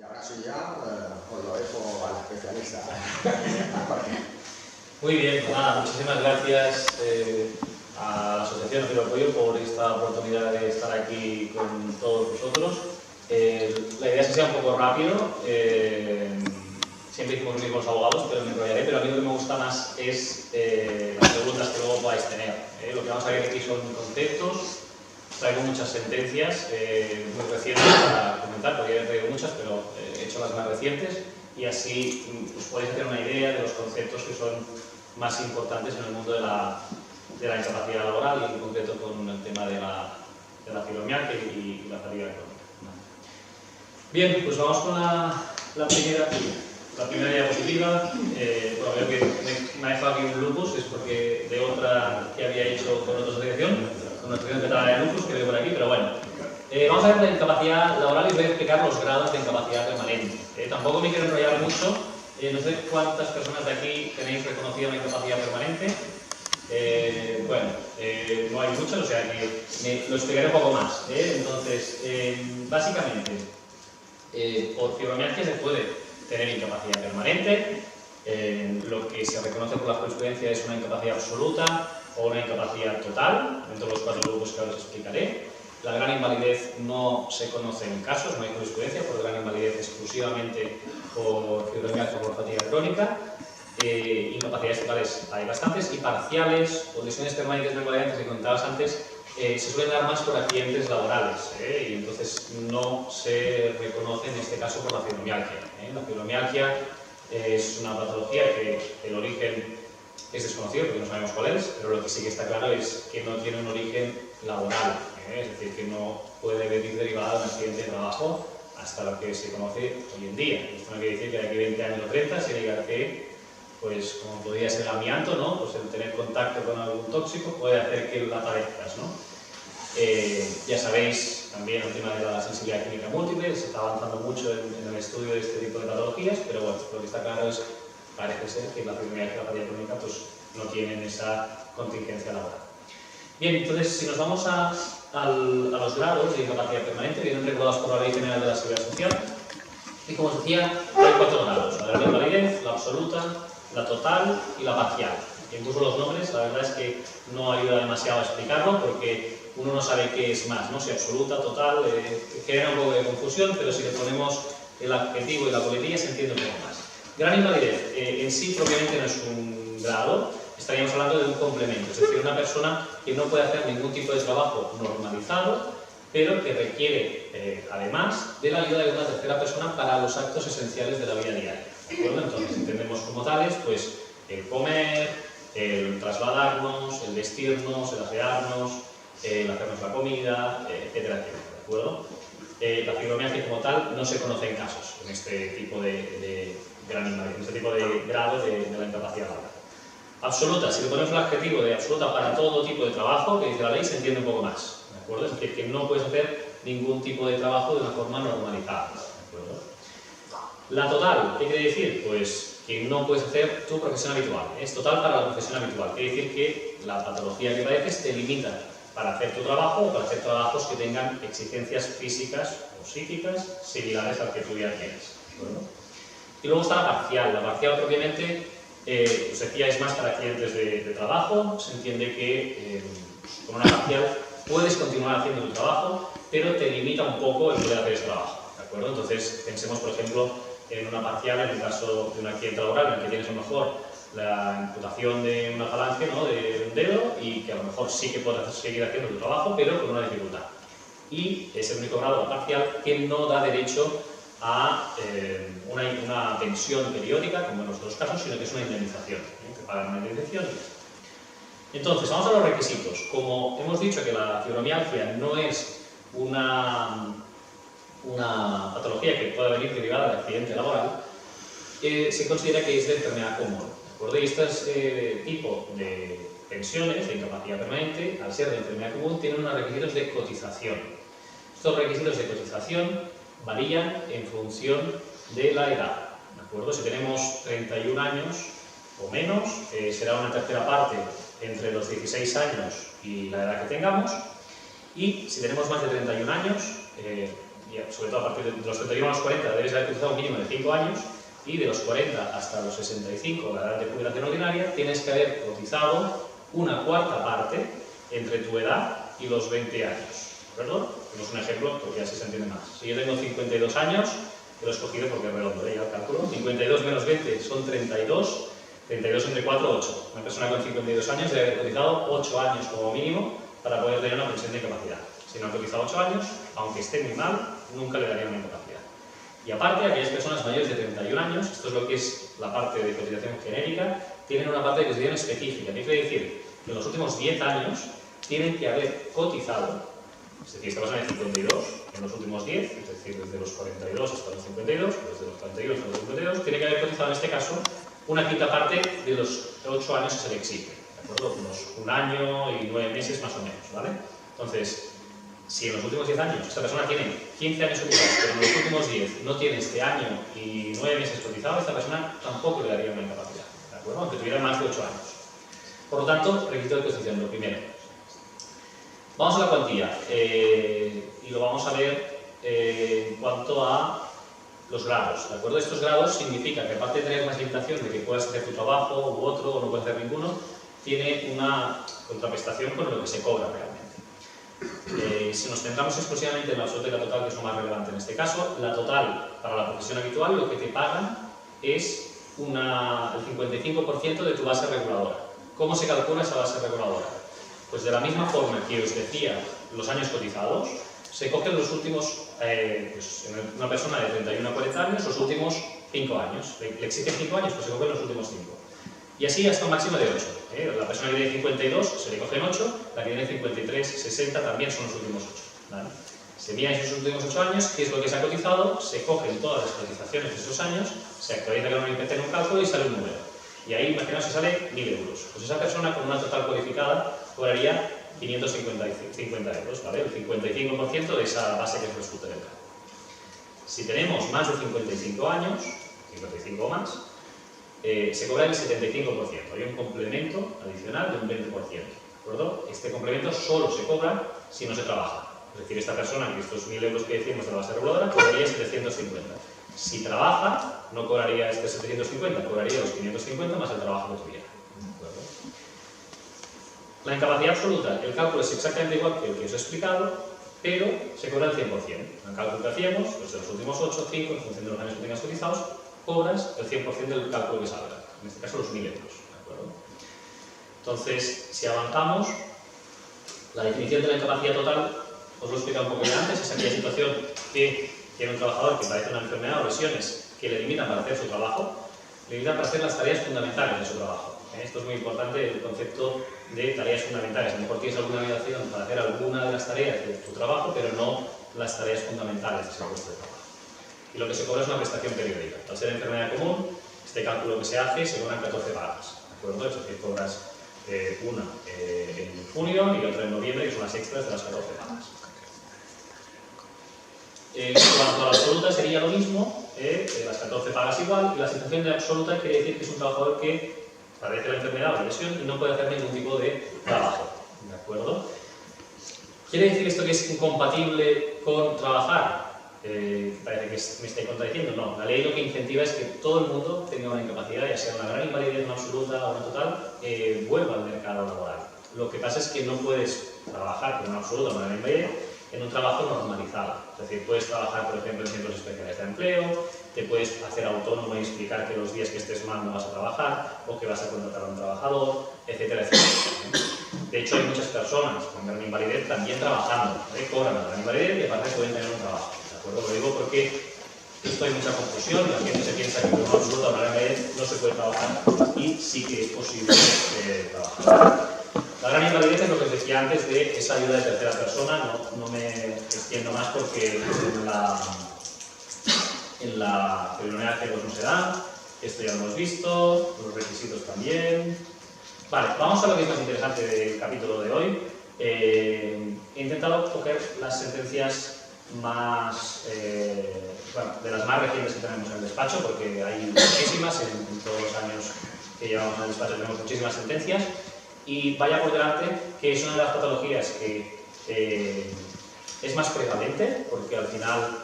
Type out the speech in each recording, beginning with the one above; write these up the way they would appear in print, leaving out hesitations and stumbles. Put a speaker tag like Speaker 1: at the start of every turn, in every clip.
Speaker 1: Y ahora sí ya os lo dejo al especialista.
Speaker 2: Muy bien, nada, muchísimas gracias a la Asociación Cero Apoyo por esta oportunidad de estar aquí con todos vosotros. La idea es que sea un poco rápido, siempre decimos lo mismo los abogados, pero me enrollaré, pero a mí lo que me gusta más es las preguntas que luego podáis tener. Lo que vamos a ver aquí son conceptos, traigo muchas sentencias muy recientes para comentar, podría haber traído muchas, pero he hecho las más recientes y así os podéis hacer una idea de los conceptos que son más importantes en el mundo de la incapacidad laboral y en concreto con el tema de la fibromialgia y la fatiga crónica. Bien, pues vamos con la primera diapositiva. Bueno, veo que me ha dejado aquí un lupus, es porque de otra que había hecho con otra asociación, con una asociación catalana de lupus que veo por aquí, pero bueno. Vamos a ver la incapacidad laboral y os voy a explicar los grados de incapacidad permanente. Tampoco me quiero enrollar mucho. No sé cuántas personas de aquí tenéis reconocida una incapacidad permanente. Bueno, no hay muchas, o sea que lo explicaré un poco más. Entonces, básicamente, por fibromialgia se puede tener incapacidad permanente. Lo que se reconoce por la jurisprudencia es una incapacidad absoluta o una incapacidad total, dentro de los 4 grupos que ahora os explicaré. La gran invalidez no se conoce en casos, no hay jurisprudencia por gran invalidez exclusivamente por fibromialgia o por fatiga crónica. Incapacidades totales hay bastantes y parciales o lesiones permanentes no invalidantes que comentabas antes se suelen dar más por accidentes laborales y entonces no se reconoce en este caso por la fibromialgia. La fibromialgia es una patología que el origen es desconocido porque no sabemos cuál es, pero lo que sí que está claro es que no tiene un origen laboral, es decir, que no puede venir derivado de un accidente de trabajo hasta lo que se conoce hoy en día. Esto no quiere decir que de aquí 20 años o 30 se diga que, pues como podría ser el amianto, ¿no? Pues el tener contacto con algún tóxico puede hacer que la padezcas, ¿no? Ya sabéis también el tema de la sensibilidad química múltiple, se está avanzando mucho en el estudio de este tipo de patologías, pero bueno, lo que está claro es que parece ser que la fibromialgia y la fatiga crónica pues, no tienen esa contingencia laboral. Bien, entonces si nos vamos a los grados de incapacidad permanente, vienen regulados por la Ley General de la Seguridad Social, y como os decía, hay 4 grados, la gran invalidez, la absoluta, la total y la parcial. Incluso los nombres, la verdad es que no ayuda demasiado a explicarlo porque uno no sabe qué es más, ¿no? Si absoluta, total, genera un poco de confusión, pero si le ponemos el adjetivo y la coletilla se entiende un poco más. Gran invalidez en sí propiamente no es un grado, estaríamos hablando de un complemento, es decir, una persona que no puede hacer ningún tipo de trabajo normalizado, pero que requiere, además, de la ayuda de una tercera persona para los actos esenciales de la vida diaria. ¿De acuerdo? Entonces, entendemos como tales, pues, el comer, el trasladarnos, el vestirnos, el asearnos, el hacernos la comida, etcétera, etcétera. ¿De acuerdo? La fibromialgia como tal no se conoce en casos, en este tipo de gran invalidez, en este tipo de grado de la incapacidad laboral. Absoluta, si le ponemos el adjetivo de absoluta para todo tipo de trabajo, que dice la ley, se entiende un poco más. ¿De acuerdo? Es decir, que no puedes hacer ningún tipo de trabajo de una forma normalizada. ¿De acuerdo? La total, ¿qué quiere decir? Pues que no puedes hacer tu profesión habitual. Es total para la profesión habitual. Quiere decir que la patología que padeces te limita para hacer tu trabajo o para hacer trabajos que tengan exigencias físicas o psíquicas similares al que tú ya tienes. ¿De acuerdo? Y luego está la parcial. La parcial propiamente, os decía, es más para accidentes de trabajo. Se entiende que con una parcial puedes continuar haciendo tu trabajo, pero te limita un poco el poder hacer ese trabajo. ¿De acuerdo? Entonces, pensemos, por ejemplo, en una parcial, en el caso de un accidente laboral, en el que tienes a lo mejor la imputación de una falange, ¿no? De un dedo, y que a lo mejor sí que puedes seguir haciendo tu trabajo, pero con una dificultad. Y es el único grado, la parcial, que no da derecho a una pensión periódica, como en los otros casos, sino que es una indemnización, que pagan una indemnización. Entonces, vamos a los requisitos. Como hemos dicho que la fibromialgia no es una patología que pueda venir derivada de accidente laboral, se considera que es de enfermedad común. ¿De acuerdo? Y este tipo de pensiones de incapacidad permanente, al ser de enfermedad común, tienen unos requisitos de cotización. Estos requisitos de cotización varían en función de la edad. ¿De acuerdo? Si tenemos 31 años o menos, será una tercera parte entre los 16 años y la edad que tengamos. Y si tenemos más de 31 años, y sobre todo a partir de los 31 a los 40 debes haber cotizado un mínimo de 5 años, y de los 40 hasta los 65, la edad de jubilación ordinaria, tienes que haber cotizado una cuarta parte entre tu edad y los 20 años. ¿De acuerdo? Tenemos un ejemplo porque así se entiende más. Si yo tengo 52 años, que lo he escogido porque es redondo, ya el cálculo, 52 menos 20 son 32, 32 entre 4, 8. Una persona con 52 años debe haber cotizado 8 años como mínimo para poder tener una pensión de incapacidad. Si no ha cotizado 8 años, aunque esté muy mal, nunca le darían una incapacidad. Y aparte, aquellas personas mayores de 31 años, esto es lo que es la parte de cotización genérica, tienen una parte de cotización específica. ¿Qué quiere decir? Que en los últimos 10 años tienen que haber cotizado, es decir, esta persona de 52, en los últimos 10, es decir, desde los 42 hasta los 52, desde los 41 hasta los 52, tiene que haber cotizado en este caso una quinta parte de los 8 años que se le exige, ¿de acuerdo? Unos 1 año y 9 meses más o menos, ¿vale? Entonces, si en los últimos 10 años esta persona tiene 15 años cotizados, pero en los últimos 10 no tiene este año y 9 meses cotizado, esta persona tampoco le daría una incapacidad, ¿de acuerdo? Aunque tuviera más de 8 años. Por lo tanto, requisito de cotización, lo primero. Vamos a la cuantía y lo vamos a ver en cuanto a los grados, ¿de acuerdo? Estos grados significa que aparte de tener más limitación de que puedas hacer tu trabajo u otro o no puedes hacer ninguno, tiene una contraprestación con lo que se cobra realmente. Si nos centramos exclusivamente en la absoluta y la total, que es lo más relevante en este caso, la total para la profesión habitual lo que te pagan es el 55% de tu base reguladora. ¿Cómo se calcula esa base reguladora? Pues de la misma forma que os decía los años cotizados, se cogen los últimos, pues en una persona de 31 a 40 años, los últimos 5 años. Le exigen 5 años, pues se cogen los últimos 5. Y así hasta un máximo de 8. La persona que tiene 52 se le cogen 8, la que tiene 53, 60 también son los últimos 8. ¿Vale? Se mira esos últimos 8 años, qué es lo que se ha cotizado, se cogen todas las cotizaciones de esos años, se actualiza con un IPC en un cálculo y sale un número. Y ahí, imaginaos que sale 1.000 euros. Pues esa persona con una total cualificada cobraría 550 euros, ¿vale? El 55% de esa base que resulta del cálculo. Si tenemos más de 55 años, 55 o más, se cobra el 75%. Hay un complemento adicional de un 20%. ¿De acuerdo? Este complemento solo se cobra si no se trabaja. Es decir, esta persona, que estos 1.000 euros que decimos de la base reguladora, cobraría 750. Si trabaja, no cobraría este 750, cobraría los 550 más el trabajo que tuviera. ¿De acuerdo? La incapacidad absoluta, el cálculo es exactamente igual que el que os he explicado, pero se cobra el 100%. El cálculo que hacíamos, pues de los últimos 8, 5, en función de los años que tengas cotizados, cobras el 100% del cálculo que salga, en este caso los 1.000 euros. ¿De acuerdo? Entonces, si avanzamos, la definición de la incapacidad total, os lo he explicado un poco ya antes, es aquella situación que tiene un trabajador que padece una enfermedad o lesiones que le limitan para hacer su trabajo, le limitan para hacer las tareas fundamentales de su trabajo. Esto es muy importante, el concepto de tareas fundamentales. A lo mejor tienes alguna limitación para hacer alguna de las tareas de tu trabajo, pero no las tareas fundamentales de ese puesto de trabajo. Y lo que se cobra es una prestación periódica. Al ser enfermedad común, este cálculo que se hace se cobran 14 pagas. ¿De acuerdo? Es decir, cobras una en junio y otra en noviembre, que son las extras de las 14 pagas. En cuanto a la absoluta sería lo mismo, las 14 pagas igual, y la situación de absoluta quiere decir que es un trabajador que padece la enfermedad o la lesión y no puede hacer ningún tipo de trabajo. ¿De acuerdo? ¿Quiere decir esto que es incompatible con trabajar? Parece que me estáis contradiciendo. No, la ley lo que incentiva es que todo el mundo tenga una incapacidad, ya sea una gran invalidez, una absoluta o una total, vuelva al mercado laboral. Lo que pasa es que no puedes trabajar con una absoluta o una gran invalidez en un trabajo normalizado. Es decir, puedes trabajar, por ejemplo, en centros especiales de empleo, te puedes hacer autónomo y explicar que los días que estés mal no vas a trabajar, o que vas a contratar a un trabajador, etcétera, etcétera. De hecho, hay muchas personas con gran invalidez también trabajando, cobran la gran invalidez y aparte pueden tener un trabajo. ¿De acuerdo? Lo digo porque esto hay mucha confusión, la gente se piensa que con una absoluta o una gran invalidez no se puede trabajar y sí que es posible trabajar. La gran invalidez es lo que os decía antes de esa ayuda de tercera persona, no me extiendo más porque en la preliminar C2 no se da, esto ya lo hemos visto, los requisitos también. Vale, vamos a lo que es más interesante del capítulo de hoy. He intentado coger las sentencias más, de las más recientes que tenemos en el despacho, porque hay muchísimas, en todos los años que llevamos en el despacho tenemos muchísimas sentencias. Y vaya por delante que es una de las patologías que Es más prevalente porque al final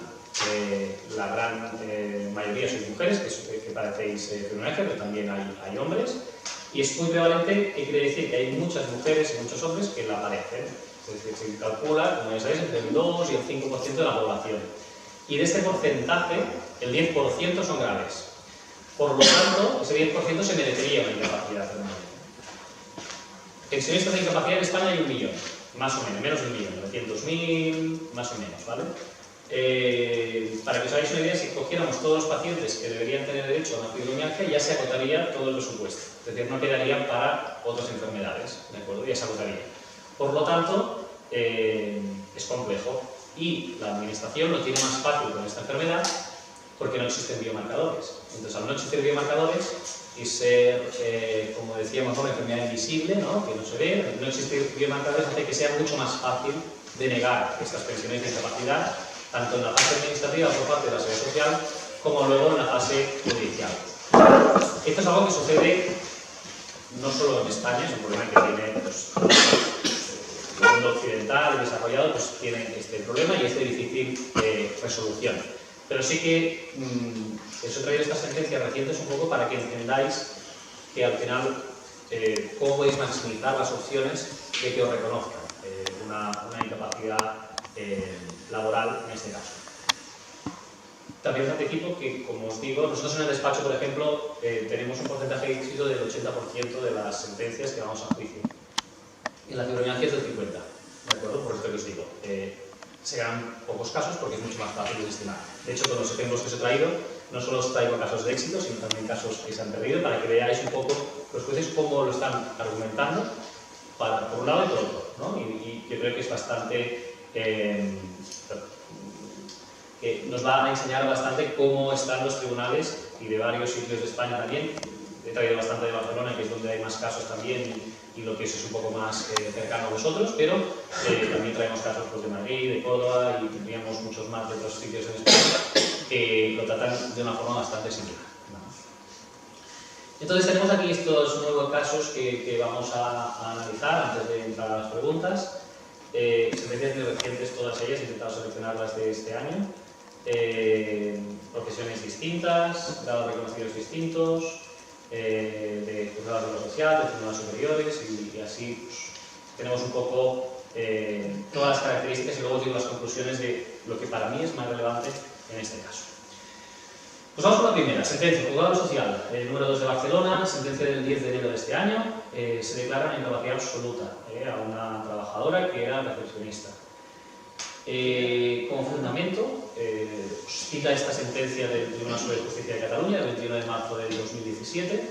Speaker 2: la gran mayoría sois mujeres, que padecéis fibromialgia, pero también hay hombres. Y es muy prevalente, que quiere decir que hay muchas mujeres y muchos hombres que la padecen. Es decir, se calcula, como ya sabéis, entre el 2 y el 5% de la población. Y de este porcentaje, el 10% son graves. Por lo tanto, ese 10% se merecería una incapacidad permanente. Pensionistas de incapacidad en España hay 1 millón, más o menos, menos de 1 millón, 900.000, más o menos, ¿vale? Para que os hagáis una idea, si cogiéramos todos los pacientes que deberían tener derecho a una fibromialgia, ya se agotaría todo el presupuesto. Es decir, no quedaría para otras enfermedades, ¿de acuerdo? Ya se agotaría. Por lo tanto, es complejo. Y la administración lo tiene más fácil con esta enfermedad porque no existen biomarcadores. Entonces, al no existir biomarcadores y ser, como decíamos, una enfermedad invisible, ¿no? Que no se ve, no existir biomarcadores hace que sea mucho más fácil denegar estas pensiones de incapacidad, tanto en la fase administrativa por parte de la Seguridad Social, como luego en la fase judicial. Esto es algo que sucede no solo en España, es un problema que tiene pues, el mundo occidental y desarrollado, pues tiene este problema y es de difícil resolución. Pero sí que os he traído estas sentencias recientes un poco para que entendáis que al final cómo podéis maximizar las opciones de que os reconozcan una incapacidad laboral en este caso. También anticipo que, como os digo, nosotros en el despacho, por ejemplo, tenemos un porcentaje de éxito del 80% de las sentencias que vamos a juicio. En la fibromialgia es del 50%, ¿de acuerdo? Por esto que os digo. Serán pocos casos porque es mucho más fácil de estimar. De hecho, con los ejemplos que os he traído, no solo os traigo casos de éxito, sino también casos que se han perdido, para que veáis un poco los jueces cómo lo están argumentando, por un lado y por otro, ¿no? Y yo creo que es bastante... que nos va a enseñar bastante cómo están los tribunales y de varios sitios de España también. He traído bastante de Barcelona, que es donde hay más casos también y lo que es un poco más cercano a vosotros, pero también traemos casos pues, de Madrid, de Córdoba y tendríamos muchos más de otros sitios en España que lo tratan de una forma bastante similar, ¿no? Entonces tenemos aquí estos nuevos casos que vamos a analizar antes de entrar a las preguntas. Sentencias muy recientes, todas ellas, he intentado seleccionarlas de este año. Profesiones distintas, grados reconocidos distintos, de juzgados de lo social, de tribunales superiores y así pues, tenemos un poco todas las características y luego digo las conclusiones de lo que para mí es más relevante en este caso. Pues vamos con la primera, sentencia, juzgado social, número 2 de Barcelona, sentencia del 10 de enero de este año, se declara una incapacidad absoluta a una trabajadora que era recepcionista. Como fundamento, cita esta sentencia del Tribunal Superior de Justicia de Cataluña, del 21 de marzo del 2017,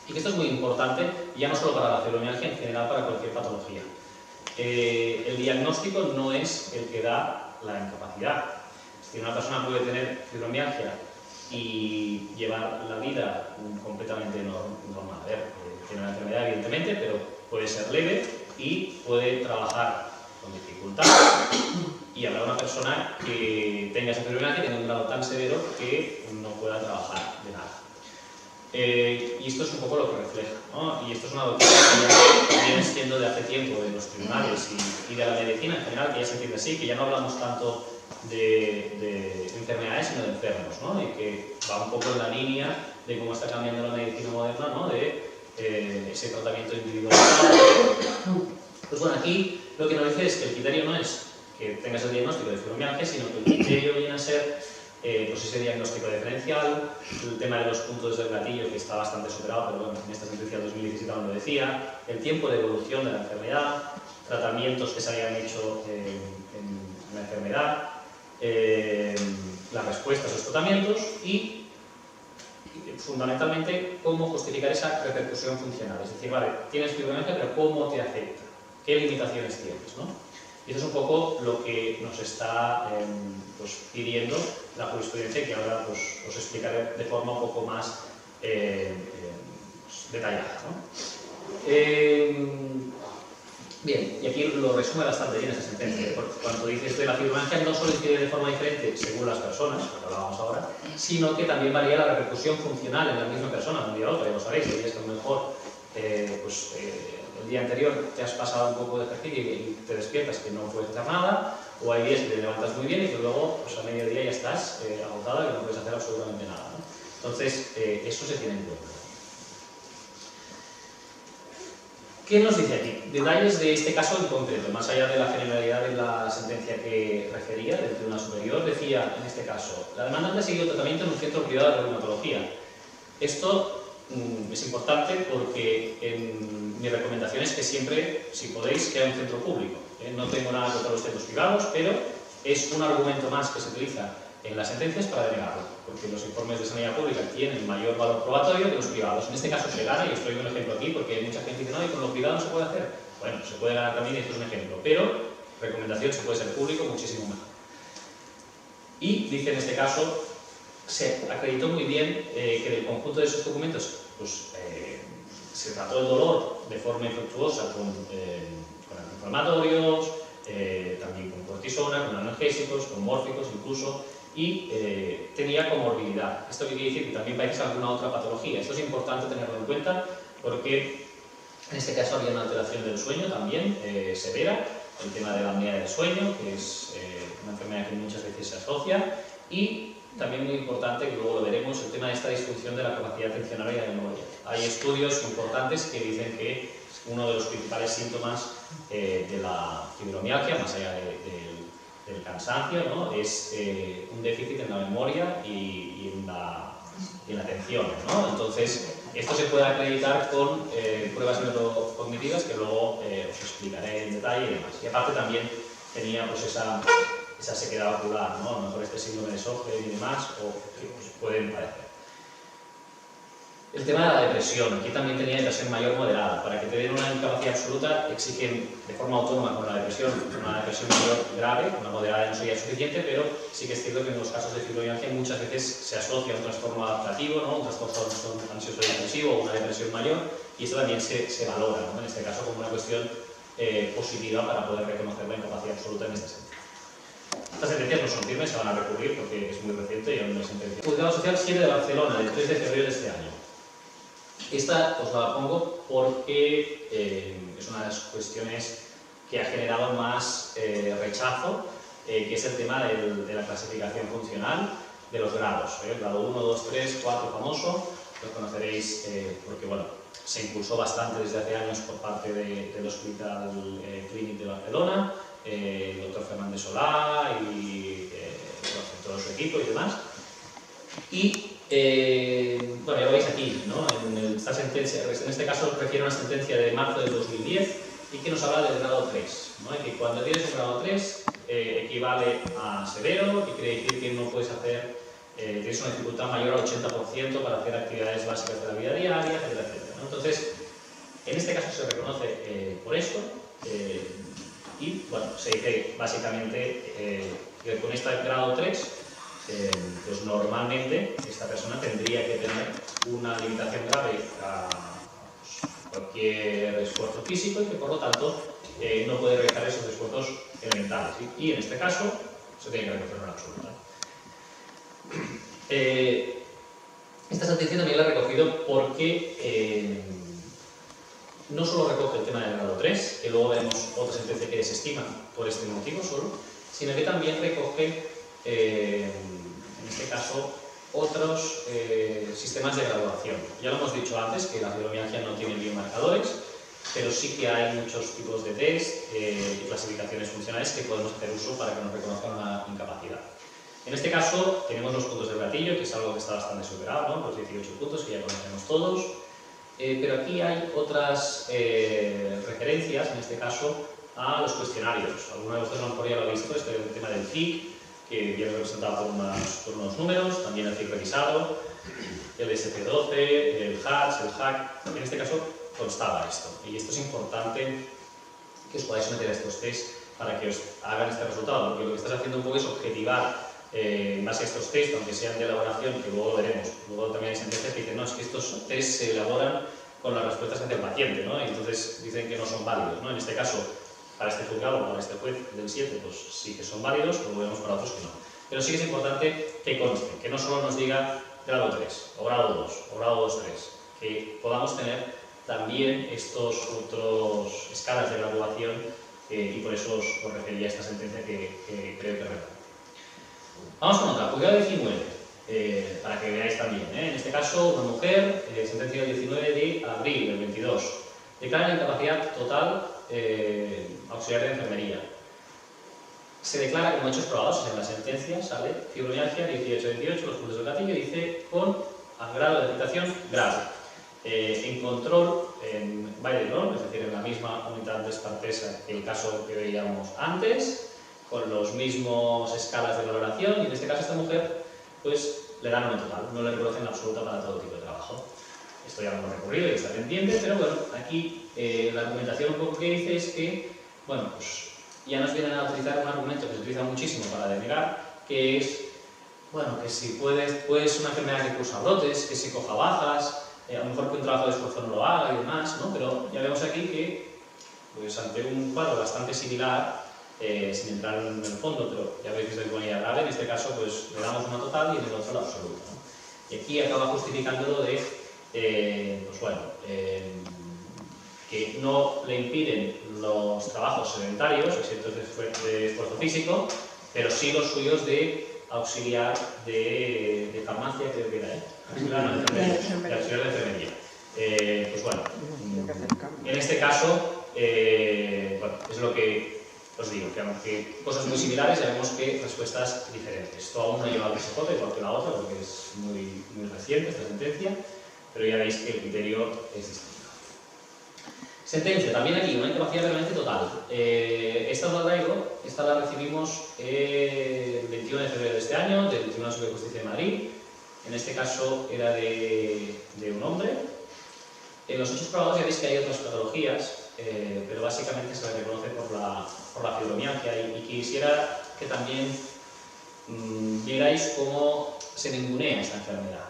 Speaker 2: y que esto es muy importante, ya no solo para la fibromialgia, en general para cualquier patología. El diagnóstico no es el que da la incapacidad. Es decir, una persona puede tener fibromialgia y llevar la vida completamente normal. Tiene una enfermedad, evidentemente, pero puede ser leve y puede trabajar con dificultad. Y habrá una persona que tenga esa fibromialgia, que tenga un grado tan severo que no pueda trabajar de nada. Y esto es un poco lo que refleja, ¿no? Y esto es una doctrina que ya viene siendo de hace tiempo de los tribunales y de la medicina en general, que ya se entiende así, que ya no hablamos tanto de enfermedades sino de enfermos, ¿no? Y que va un poco en la línea de cómo está cambiando la medicina moderna, ¿no? De ese tratamiento individual. Pues bueno, aquí lo que nos dice es que el criterio no es que tengas el diagnóstico de fibromialgia, sino que el criterio viene a ser pues ese diagnóstico diferencial, el tema de los puntos del gatillo, que está bastante superado, pero bueno, en esta sentencia de 2017 aún lo decía, el tiempo de evolución de la enfermedad, tratamientos que se hayan hecho en la enfermedad, las respuestas a los tratamientos y fundamentalmente cómo justificar esa repercusión funcional. Es decir, vale, tienes fibromialgia, pero ¿cómo te afecta? ¿Qué limitaciones tienes, ¿no? Y eso es un poco lo que nos está pues, pidiendo la jurisprudencia, que ahora pues, os explicaré de forma un poco más detallada, ¿no? Bien, y aquí lo resume bastante bien esta sentencia. Cuando dices de la fibromialgia no solo incide de forma diferente según las personas, lo que hablábamos ahora, sino que también varía la repercusión funcional en la misma persona de un día a otro. Ya lo sabéis, hay días que a lo mejor el el día anterior te has pasado un poco de ejercicio y te despiertas que no puedes hacer nada, o hay días que te levantas muy bien y que luego pues, a mediodía ya estás agotado y no puedes hacer absolutamente nada, ¿no? Entonces, eso se tiene en cuenta. ¿Qué nos dice aquí? Detalles de este caso en concreto, más allá de la generalidad de la sentencia que refería del Tribunal Superior, decía en este caso, la demandante ha seguido tratamiento en un centro privado de reumatología. Esto es importante porque mi recomendación es que siempre, si podéis, que haya un centro público. No tengo nada contra los centros privados, pero es un argumento más que se utiliza en las sentencias para denegarlo, porque los informes de sanidad pública tienen mayor valor probatorio que los privados. En este caso se gana, y os traigo un ejemplo aquí, porque mucha gente dice, no, y con los privados no se puede hacer. Bueno, se puede ganar también, y esto es un ejemplo, pero recomendación, se puede ser público muchísimo mejor. Y dice en este caso, se acreditó muy bien que del conjunto de esos documentos pues, se trató el dolor de forma infructuosa con antiinflamatorios, también con cortisona, con analgésicos, con mórficos incluso, y tenía comorbilidad. ¿Esto qué quiere decir? Que también parece alguna otra patología. Esto es importante tenerlo en cuenta porque en este caso había una alteración del sueño también severa, el tema de la apnea del sueño, que es una enfermedad que muchas veces se asocia, y también muy importante, que luego lo veremos, el tema de esta disfunción de la capacidad atencional y de la memoria. Hay estudios importantes que dicen que uno de los principales síntomas de la fibromialgia, más allá del cansancio, ¿no? Es un déficit en la memoria y en la atención, ¿no? Entonces, esto se puede acreditar con pruebas neurocognitivas que luego os explicaré en detalle y demás. Y aparte también tenía pues, esa sequedad ocular, ¿no? A lo mejor este síndrome de Sjögren y demás, o que pues, pueden parecer. El tema de la depresión, aquí también tenía depresión mayor moderada. Para que te den una incapacidad absoluta exigen de forma autónoma con la depresión, una depresión mayor grave, una moderada no sería suficiente, pero sí que es cierto que en los casos de fibromialgia muchas veces se asocia a un trastorno adaptativo, ¿no? Un trastorno ansioso depresivo o una depresión mayor, y esto también se valora, ¿no? En este caso como una cuestión positiva para poder reconocer la incapacidad absoluta en este sentido. Estas sentencias no son firmes, se van a recurrir porque es muy reciente y aún no hay sentencia. Juzgado Social 7 de Barcelona, del 3 de febrero de este año. Esta os la pongo porque es una de las cuestiones que ha generado más rechazo, que es el tema de la clasificación funcional de los grados. Grado 1, 2, 3, 4 famoso, lo conoceréis porque bueno, se impulsó bastante desde hace años por parte del Hospital Clínic de Barcelona, el doctor Fernández Solá y todo su equipo y demás. Y bueno, ya lo veis aquí, ¿no? En esta sentencia, en este caso refiere a una sentencia de marzo del 2010 y que nos habla del grado 3, ¿no? Y que cuando tienes un grado 3 equivale a severo, que quiere decir que no puedes hacer, tienes una dificultad mayor al 80% para hacer actividades básicas de la vida diaria, etcétera, etcétera, ¿no? Entonces, en este caso se reconoce por esto y bueno, se dice básicamente que con este grado 3 pues normalmente esta persona tendría que tener una limitación grave a cualquier esfuerzo físico y que por lo tanto no puede realizar esos esfuerzos elementales. Y en este caso se tiene que reconocer una absoluta. Esta sentencia también la he recogido porque no solo recoge el tema del grado 3, que luego veremos otra sentencia que desestima por este motivo solo, sino que también recoge en este caso, otros sistemas de graduación. Ya lo hemos dicho antes, que la fibromialgia no tiene biomarcadores, pero sí que hay muchos tipos de test y clasificaciones funcionales que podemos hacer uso para que nos reconozcan una incapacidad. En este caso, tenemos los puntos del gatillo, que es algo que está bastante superado, ¿no? Los 18 puntos que ya conocemos todos, pero aquí hay otras referencias, en este caso, a los cuestionarios. Algunos de vosotros a lo mejor ya lo habéis visto, este es el tema del FIC, que viene representado por unos números, también el FIC revisado, el SP12, el HATS, el HAC. En este caso constaba esto. Y esto es importante que os podáis someter a estos test para que os hagan este resultado, porque lo que estás haciendo un poco es objetivar más estos test, aunque sean de elaboración, que luego veremos. Luego también hay sentencias que dicen, no, es que estos test se elaboran con las respuestas que hace el paciente, ¿no? Y entonces dicen que no son válidos, ¿no? En este caso, para este juzgado, para este juez del 7, pues sí que son válidos, luego vemos para otros que no. Pero sí que es importante que conste, que no solo nos diga grado 3, o grado 2, o grado 2-3, que podamos tener también estos otros escalas de graduación y por eso os refería a esta sentencia que creo que relata. Vamos con otra, juzgado 19, para que veáis también. En este caso, una mujer, sentencia del 19 de abril del 22, declara la incapacidad total auxiliar de enfermería. Se declara como hechos probados, en la sentencia sale fibromialgia 18-28, los puntos del gatillo, dice con grado de afectación grave. En control, en Bayer-Ron, es decir, en la misma unidad de Espartesa que el caso que veíamos antes, con los mismos escalas de valoración, y en este caso a esta mujer pues le dan una total, no le reconocen la absoluta para todo tipo de trabajo. Esto ya lo hemos recurrido y está pendiente, pero bueno, aquí la argumentación un poco que dice es que, bueno, pues ya nos vienen a utilizar un argumento que se utiliza muchísimo para denegar, que es, bueno, que si puedes una enfermedad que cursa brotes, que si coja bajas, a lo mejor que un trabajo de esfuerzo no lo haga y demás, ¿no? Pero ya vemos aquí que, pues ante un cuadro bastante similar, sin entrar en el fondo, pero ya veis que es de ironía grave, en este caso pues le damos una total y en el otro la absoluta, ¿no? Y aquí acaba justificándolo de, pues bueno, que no le impiden los trabajos sedentarios, exentos de esfuerzo físico, pero sí los suyos de auxiliar de farmacia, creo que era, de auxiliar de enfermería. Pues bueno, en este caso, bueno, es lo que os digo, que aunque cosas muy similares, ya vemos que respuestas diferentes. Esto aún no lleva al PSJ, igual que la otra, porque es muy reciente esta sentencia, pero ya veis que el criterio es distinto. Sentencia, también aquí, una incapacidad realmente total. Esta os la traigo, esta la recibimos el 21 de febrero de este año, del Tribunal Superior de Justicia de Madrid. En este caso era de un hombre. En los hechos probados ya veis que hay otras patologías, pero básicamente se le reconoce por la fibromialgia y quisiera que también vierais cómo se ningunea esta enfermedad.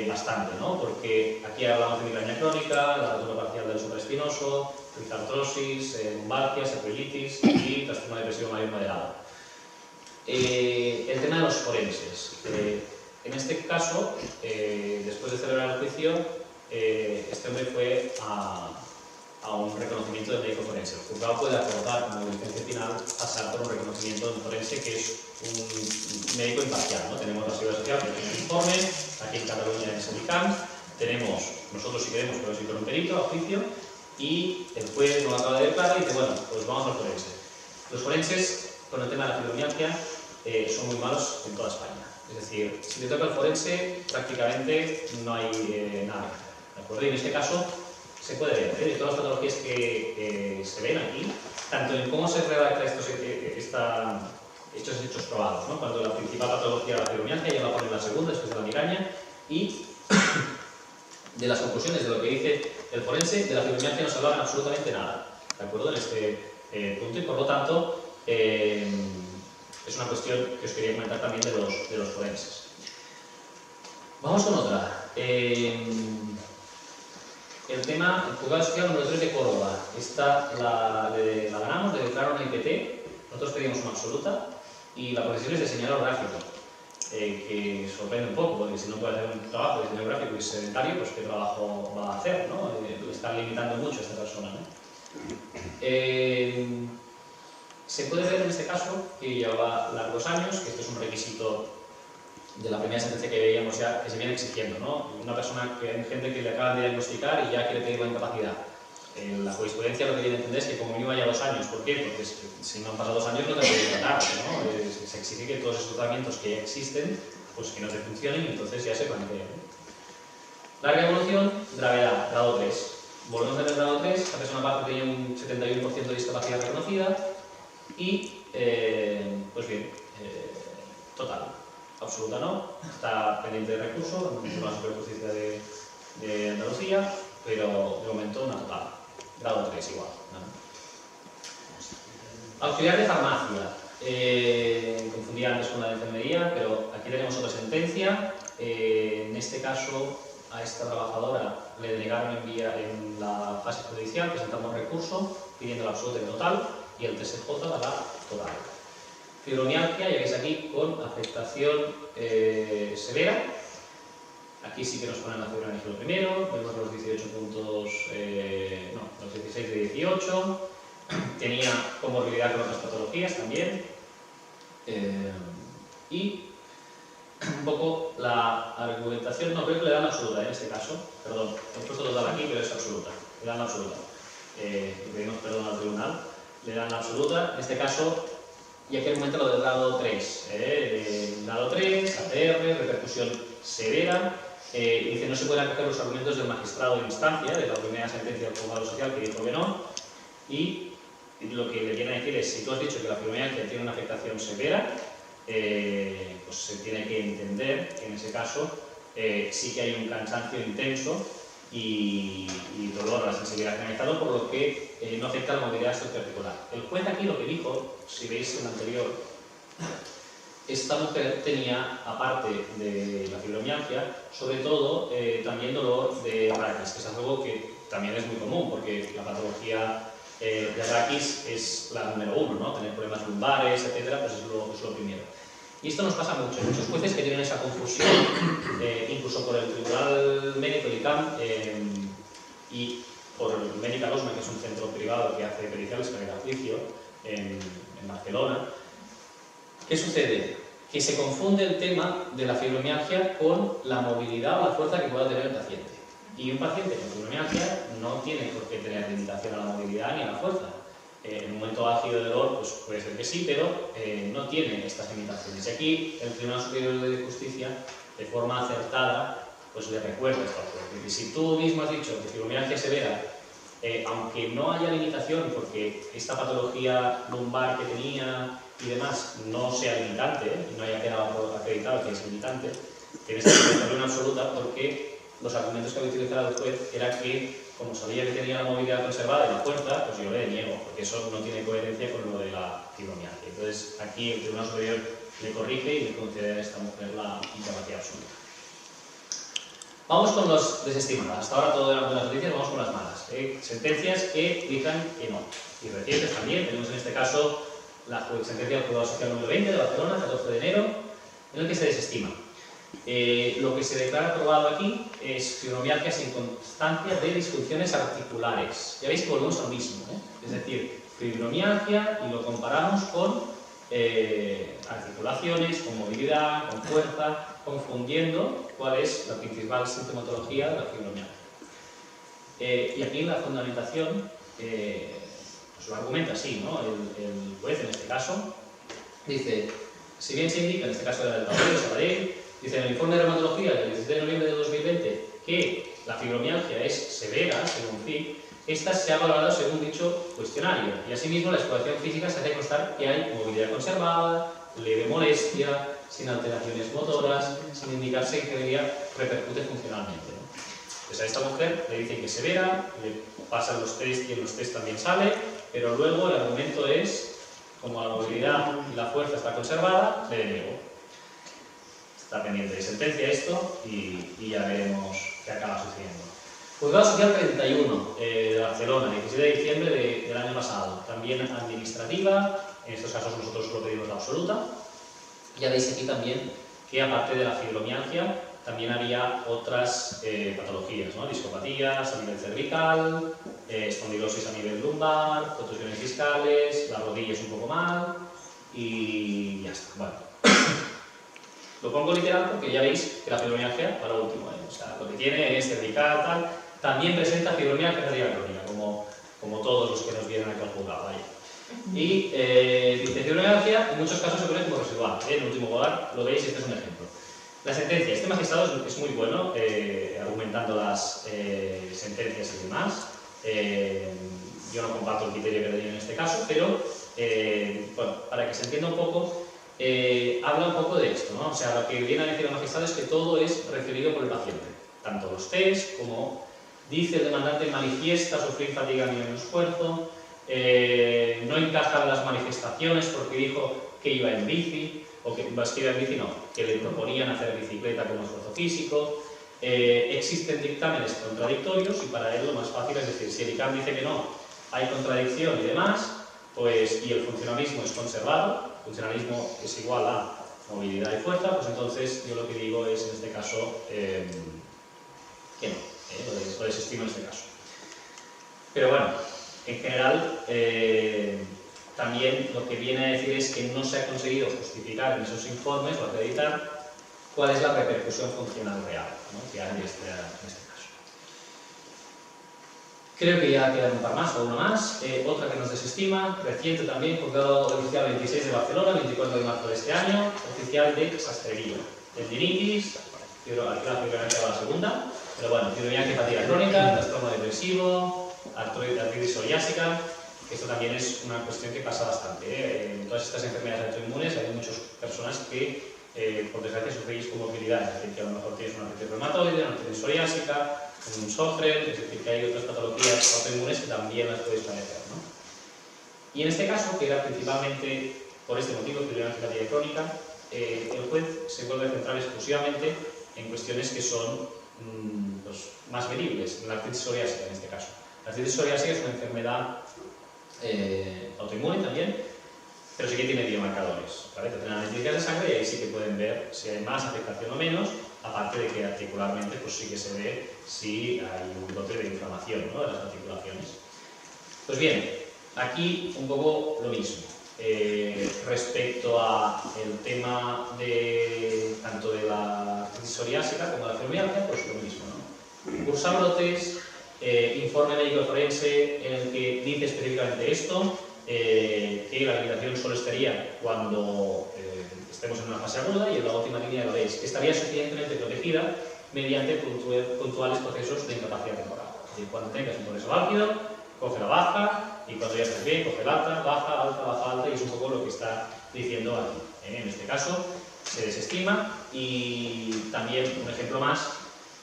Speaker 2: Bastante, ¿no? Porque aquí hablamos de migraña crónica, la rotura parcial del supraespinoso, artrosis, lumbalgia, sacroilitis y trastorno depresivo mayor moderado. El tema de los forenses. En este caso, después de celebrar el juicio, este hombre fue a un reconocimiento de médico forense. El juzgado puede acordar como licencia final pasar por un reconocimiento de un forense que es un médico imparcial, ¿no? Tenemos la Seguridad Social que tiene un informe, aquí en Cataluña en Sedicam, tenemos, nosotros si queremos podemos ir con un perito a juicio y el juez nos acaba de declarar y dice, bueno, pues vamos al forense. Los forenses, con el tema de la fibromialgia, son muy malos en toda España. Es decir, si te toca el forense, prácticamente no hay nada que hacer, ¿de acuerdo? Y en este caso, se puede ver, de todas las patologías que se ven aquí, tanto en cómo se redacta estos hechos probados, ¿no? Cuando la principal patología era la fibromialgia, ya la ponen la segunda, después de la migraña, y de las conclusiones de lo que dice el forense, de la fibromialgia no se hablaban absolutamente nada, ¿de acuerdo? En este punto, y por lo tanto, es una cuestión que os quería comentar también de los forenses. Vamos con otra. El tema, el juzgado social número 3 de Córdoba. Esta la ganamos, le declararon una IPT, nosotros pedimos una absoluta y la posición es de diseñador gráfico, que sorprende un poco, porque si no puede hacer un trabajo de diseñador gráfico y sedentario, pues qué trabajo va a hacer, ¿no? Están limitando mucho a esta persona, ¿no? Se puede ver en este caso que lleva largos años, que este es un requisito de la primera sentencia que veíamos ya, que se viene exigiendo, ¿no? Una persona que hay gente que le acaban de diagnosticar y ya quiere pedir la incapacidad. La jurisprudencia lo que viene a entender es que como mínimo haya 2 años. ¿Por qué? Porque si no han pasado 2 años no te pueden tratar, ¿no? Se exige que todos esos tratamientos que ya existen, pues que no te funcionen y entonces ya se plantea, ¿no? Larga evolución, gravedad, grado 3. Volvemos a ver el grado 3, esta persona aparte tenía un 71% de discapacidad reconocida y, pues bien, total. Absoluta no, está pendiente de recurso, en la Superior Justicia de Andalucía, pero de momento una total, grado 3 igual, ¿no? Auxiliar de farmacia, confundía antes con la de enfermería, pero aquí tenemos otra sentencia. En este caso a esta trabajadora le denegaron en la fase judicial, presentamos recurso pidiendo la absoluta y total, y el TSJ la da total. Fibromialgia, ya veis aquí, con afectación severa. Aquí sí que nos ponen la fibromialgia lo primero, vemos los 18 puntos, los 16 de 18, tenía comorbilidad con otras patologías también, y un poco la argumentación, no, creo que le dan la absoluta en este caso, perdón, he puesto total aquí, pero es absoluta, le dan la absoluta, pedimos perdón al tribunal, le dan la absoluta, en este caso, y aquí argumenta lo del grado 3, grado 3, ATR, repercusión severa, dice no se pueden acoger los argumentos del magistrado de instancia, de la primera sentencia del juzgado social que dijo que no, y lo que le viene a decir es, si tú has dicho que la fibromialgia tiene una afectación severa, pues se tiene que entender que en ese caso sí que hay un cansancio intenso y dolor a la sensibilidad generalizada, por lo que no afecta a la movilidad estructural. El juez aquí lo que dijo, si veis en el anterior, esta mujer tenía, aparte de la fibromialgia, sobre todo también dolor de raquis, que es algo que también es muy común, porque la patología de raquis es la número 1, ¿no? Tener problemas lumbares, etcétera, pues es lo primero. Y esto nos pasa mucho. Hay muchos jueces que tienen esa confusión, incluso por el Tribunal Médico del ICAM y por el Medical Osma, que es un centro privado que hace periciales para ir a juicio en Barcelona. ¿Qué sucede? Que se confunde el tema de la fibromialgia con la movilidad o la fuerza que pueda tener el paciente. Y un paciente con fibromialgia no tiene por qué tener limitación a la movilidad ni a la fuerza. En un momento álgido de dolor, pues puede ser que sí, pero no tiene estas limitaciones. Y aquí el Tribunal Superior de Justicia, de forma acertada, pues le recuerda esto. Porque si tú mismo has dicho que fibromialgia severa, aunque no haya limitación, porque esta patología lumbar que tenía y demás no sea limitante, y no haya quedado acreditado que es limitante, tienes que hacerle una absoluta, porque los argumentos que había utilizado el juez era que, como sabía que tenía la movilidad conservada y la fuerza, pues yo le niego, porque eso no tiene coherencia con lo de la fibromialgia. Entonces, aquí el Tribunal Superior le corrige y le concede a esta mujer la incapacidad absoluta. Vamos con los desestimados. Hasta ahora todo eran buenas noticias, vamos con las malas. Sentencias que dicen que no. Y recientes también, tenemos en este caso la sentencia del Juzgado Social número 20 de Barcelona, 14 de enero, en el que se desestima. Lo que se declara aprobado aquí es fibromialgia sin constancia de disfunciones articulares. Ya veis que volvemos a lo mismo, es decir, fibromialgia y lo comparamos con articulaciones, con movilidad, con fuerza, confundiendo cuál es la principal sintomatología de la fibromialgia. Y aquí la fundamentación pues lo argumenta así, ¿no? El juez en este caso dice, si bien se indica, en este caso del Tablero de Sabadell, dice en el informe de reumatología del 17 de noviembre de 2020 que la fibromialgia es severa, según FIC, esta se ha valorado según dicho cuestionario, y asimismo la exploración física se hace constar que hay movilidad conservada, leve molestia, sin alteraciones motoras, sin indicarse que debería repercute funcionalmente, ¿no? Pues a esta mujer le dicen que es severa, le pasan los test y en los test también sale, pero luego el argumento es, como la movilidad y la fuerza está conservada, le niego. Está pendiente de sentencia esto y ya veremos qué acaba sucediendo. Juzgado Social 31 de Barcelona, 17 de diciembre del año pasado. También administrativa, en estos casos nosotros solo pedimos la absoluta. Ya veis aquí también que aparte de la fibromialgia también había otras patologías, ¿no? Discopatías a nivel cervical, espondilosis a nivel lumbar, contusiones discales, las rodillas un poco mal y ya está. Bueno. Lo pongo literal porque ya veis que la fibromialgia, para último, o sea, lo que tiene es cervical, tal, también presenta fibromialgia crónica, como todos los que nos vienen aquí al juzgado. Y dice fibromialgia, en muchos casos se pone como residual. En último lugar, lo veis, este es un ejemplo. La sentencia, este magistrado es muy bueno argumentando las sentencias y demás. Yo no comparto el criterio que tenía en este caso, pero bueno, para que se entienda un poco, habla un poco de esto, ¿no? O sea, lo que viene a decir el magistrado es que todo es referido por el paciente, tanto los test como dice el demandante manifiesta sufrir fatiga ni un esfuerzo, no encajan las manifestaciones porque dijo que iba en bici, o que iba en bici no, que le proponían hacer bicicleta como esfuerzo físico. Existen dictámenes contradictorios y para él lo más fácil es decir, si el ICAM dice que no, hay contradicción y demás, pues, y el funcionalismo es conservado, funcionalismo es igual a movilidad y fuerza, pues entonces yo lo que digo es, en este caso, que no, lo desestimo en este caso. Pero bueno, en general, también lo que viene a decir es que no se ha conseguido justificar en esos informes o acreditar cuál es la repercusión funcional real, ¿no?, que hay en este caso. Creo que ya quedan un par más o una más. Otra que nos desestima, reciente también, juzgado oficial 26 de Barcelona, 24 de marzo de este año, oficial de sastrería. Tendinitis, la fibromialgia va la segunda, pero bueno, fibromialgia hepática crónica, trastorno depresivo, artritis psoriásica, que esto también es una cuestión que pasa bastante. En todas estas enfermedades autoinmunes hay muchas personas que, por desgracia, sufrís con movilidad, es decir, que a lo mejor tienes una artritis reumatoide, una artritis psoriásica, un Sjögren, es decir, que hay otras patologías autoinmunes que también las podéis padecer, ¿no? Y en este caso, que era principalmente por este motivo, fibromialgia hepática crónica, el juez se vuelve a centrar exclusivamente en cuestiones que son pues, más medibles, la artritis psoriásica en este caso. La artritis psoriásica es una enfermedad autoinmune también, pero sí que tiene biomarcadores, ¿vale? Te hacen analíticas de sangre y ahí sí que pueden ver si hay más afectación o menos, aparte de que articularmente pues sí que se ve si hay un brote de inflamación, ¿no?, de las articulaciones. Pues bien, aquí un poco lo mismo. Respecto al tema de tanto de la artritis psoriásica como de la fibromialgia, pues lo mismo, ¿no? Cursa brotes, informe médico forense en el que dice específicamente esto, que la limitación solo estaría cuando estemos en una fase aguda, y en la última línea lo veis, que estaría suficientemente protegida mediante puntuales procesos de incapacidad temporal. Es decir, cuando tengas un progreso álgido, coge la baja, y cuando ya estés bien, coge la alta, baja, alta, y es un poco lo que está diciendo aquí. En este caso se desestima. Y también un ejemplo más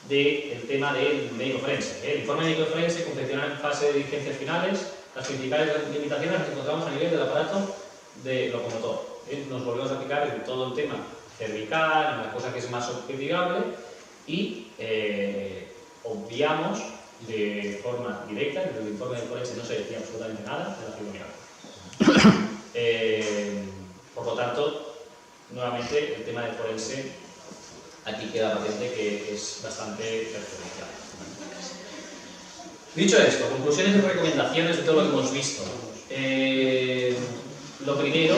Speaker 2: del tema del médico forense. El informe médico forense confecciona en fase de diligencias finales. Las principales limitaciones las encontramos a nivel del aparato de locomotor. Nos volvemos a aplicar en todo el tema cervical, en la cosa que es más objetivable, y obviamos de forma directa, en el informe del forense no se decía absolutamente nada de la fibromialgia. Por lo tanto, nuevamente, el tema del forense aquí queda patente que es bastante perjudicial. Dicho esto, conclusiones y recomendaciones de todo lo que hemos visto. Lo primero,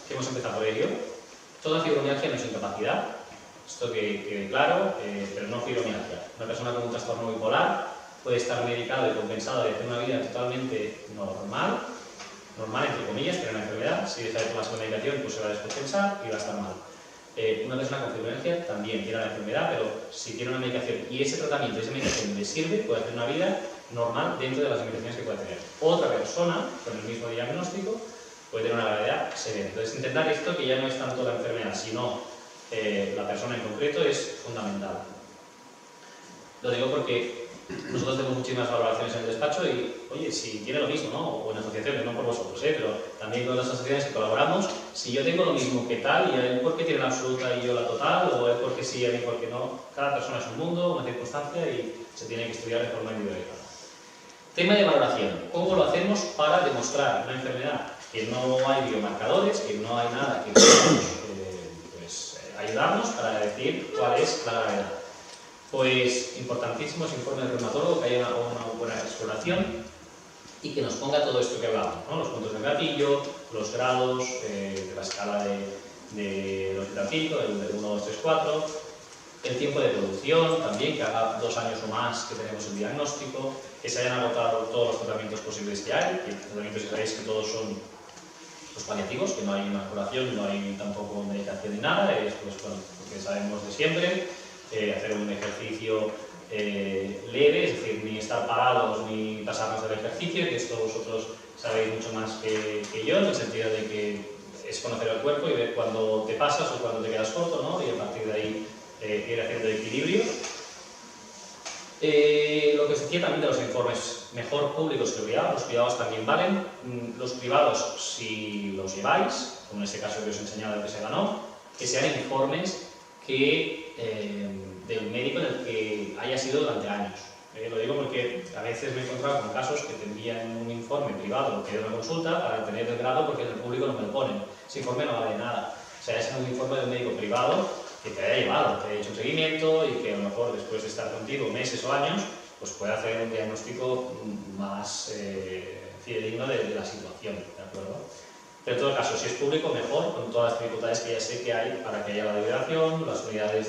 Speaker 2: que hemos empezado por ello, toda fibromialgia no es incapacidad, esto que quede claro, pero no fibromialgia. Una persona con un trastorno bipolar puede estar medicado y compensado y hacer una vida totalmente normal entre comillas, pero una enfermedad, si deja de tomarse la medicación, pues se va a descompensar y va a estar mal. Una persona con fibromialgia también tiene la enfermedad, pero si tiene una medicación y ese tratamiento, esa medicación le sirve, puede hacer una vida normal dentro de las limitaciones que puede tener. Otra persona con el mismo diagnóstico puede tener una gravedad severa. Entonces, intentar esto, que ya no es tanto la enfermedad, sino la persona en concreto, es fundamental. Lo digo porque nosotros tenemos muchísimas valoraciones en el despacho y, oye, si tiene lo mismo, ¿no? O en asociaciones, no por vosotros, pero también con las asociaciones que colaboramos, si yo tengo lo mismo que tal, y él porque tiene la absoluta y yo la total, o él porque sí y a mí porque no, cada persona es un mundo, una circunstancia y se tiene que estudiar de forma individualizada. Tema de valoración. ¿Cómo lo hacemos para demostrar una enfermedad? Que no hay biomarcadores, que no hay nada que podamos ayudarnos para decir cuál es la gravedad. Pues importantísimo ese informe del reumatólogo, que haya una buena exploración y que nos ponga todo esto que hablamos, ¿no? Los puntos del gatillo, los grados de la escala de velocidad 5, del 1, 2, 3, 4, el tiempo de producción también, que haga 2 años o más que tenemos el diagnóstico, que se hayan agotado todos los tratamientos posibles que hay, que los tratamientos que sabéis que todos son los paliativos, que no hay una curación, no hay tampoco medicación ni nada, es pues, bueno, lo que sabemos de siempre. Hacer un ejercicio leve, es decir, ni estar parados ni pasarnos del ejercicio, que esto vosotros sabéis mucho más que yo, en el sentido de que es conocer el cuerpo y ver cuándo te pasas o cuándo te quedas corto, ¿no? Y a partir de ahí ir haciendo equilibrio. Lo que se decía también de los informes, mejor públicos que privados, los privados también valen. Los privados, si los lleváis, como en este caso que os he enseñado el que se ganó, que sean informes que del médico en el que haya sido durante años. Lo digo porque a veces me he encontrado con casos que te envían un informe privado que es una consulta para tener el grado porque en el público no me lo ponen. Ese informe no vale nada. O sea, es un informe de un médico privado que te haya llevado, te haya hecho un seguimiento y que a lo mejor después de estar contigo meses o años, pues pueda hacer un diagnóstico más fidedigno de la situación, ¿de acuerdo? Pero en todo caso, si es público, mejor, con todas las dificultades que ya sé que hay para que haya la validación, las unidades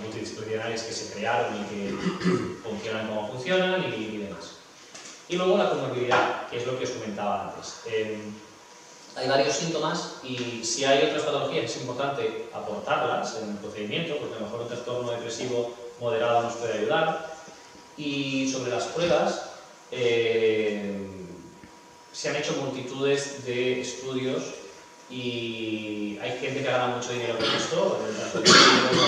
Speaker 2: multidisciplinarias que se crearon y que funcionan como funcionan y demás. Y luego la comorbilidad, que es lo que os comentaba antes. Hay varios síntomas y si hay otras patologías es importante aportarlas en el procedimiento, porque a lo mejor un trastorno depresivo moderado nos puede ayudar. Y sobre las pruebas, se han hecho multitudes de estudios y hay gente que gana mucho dinero con esto,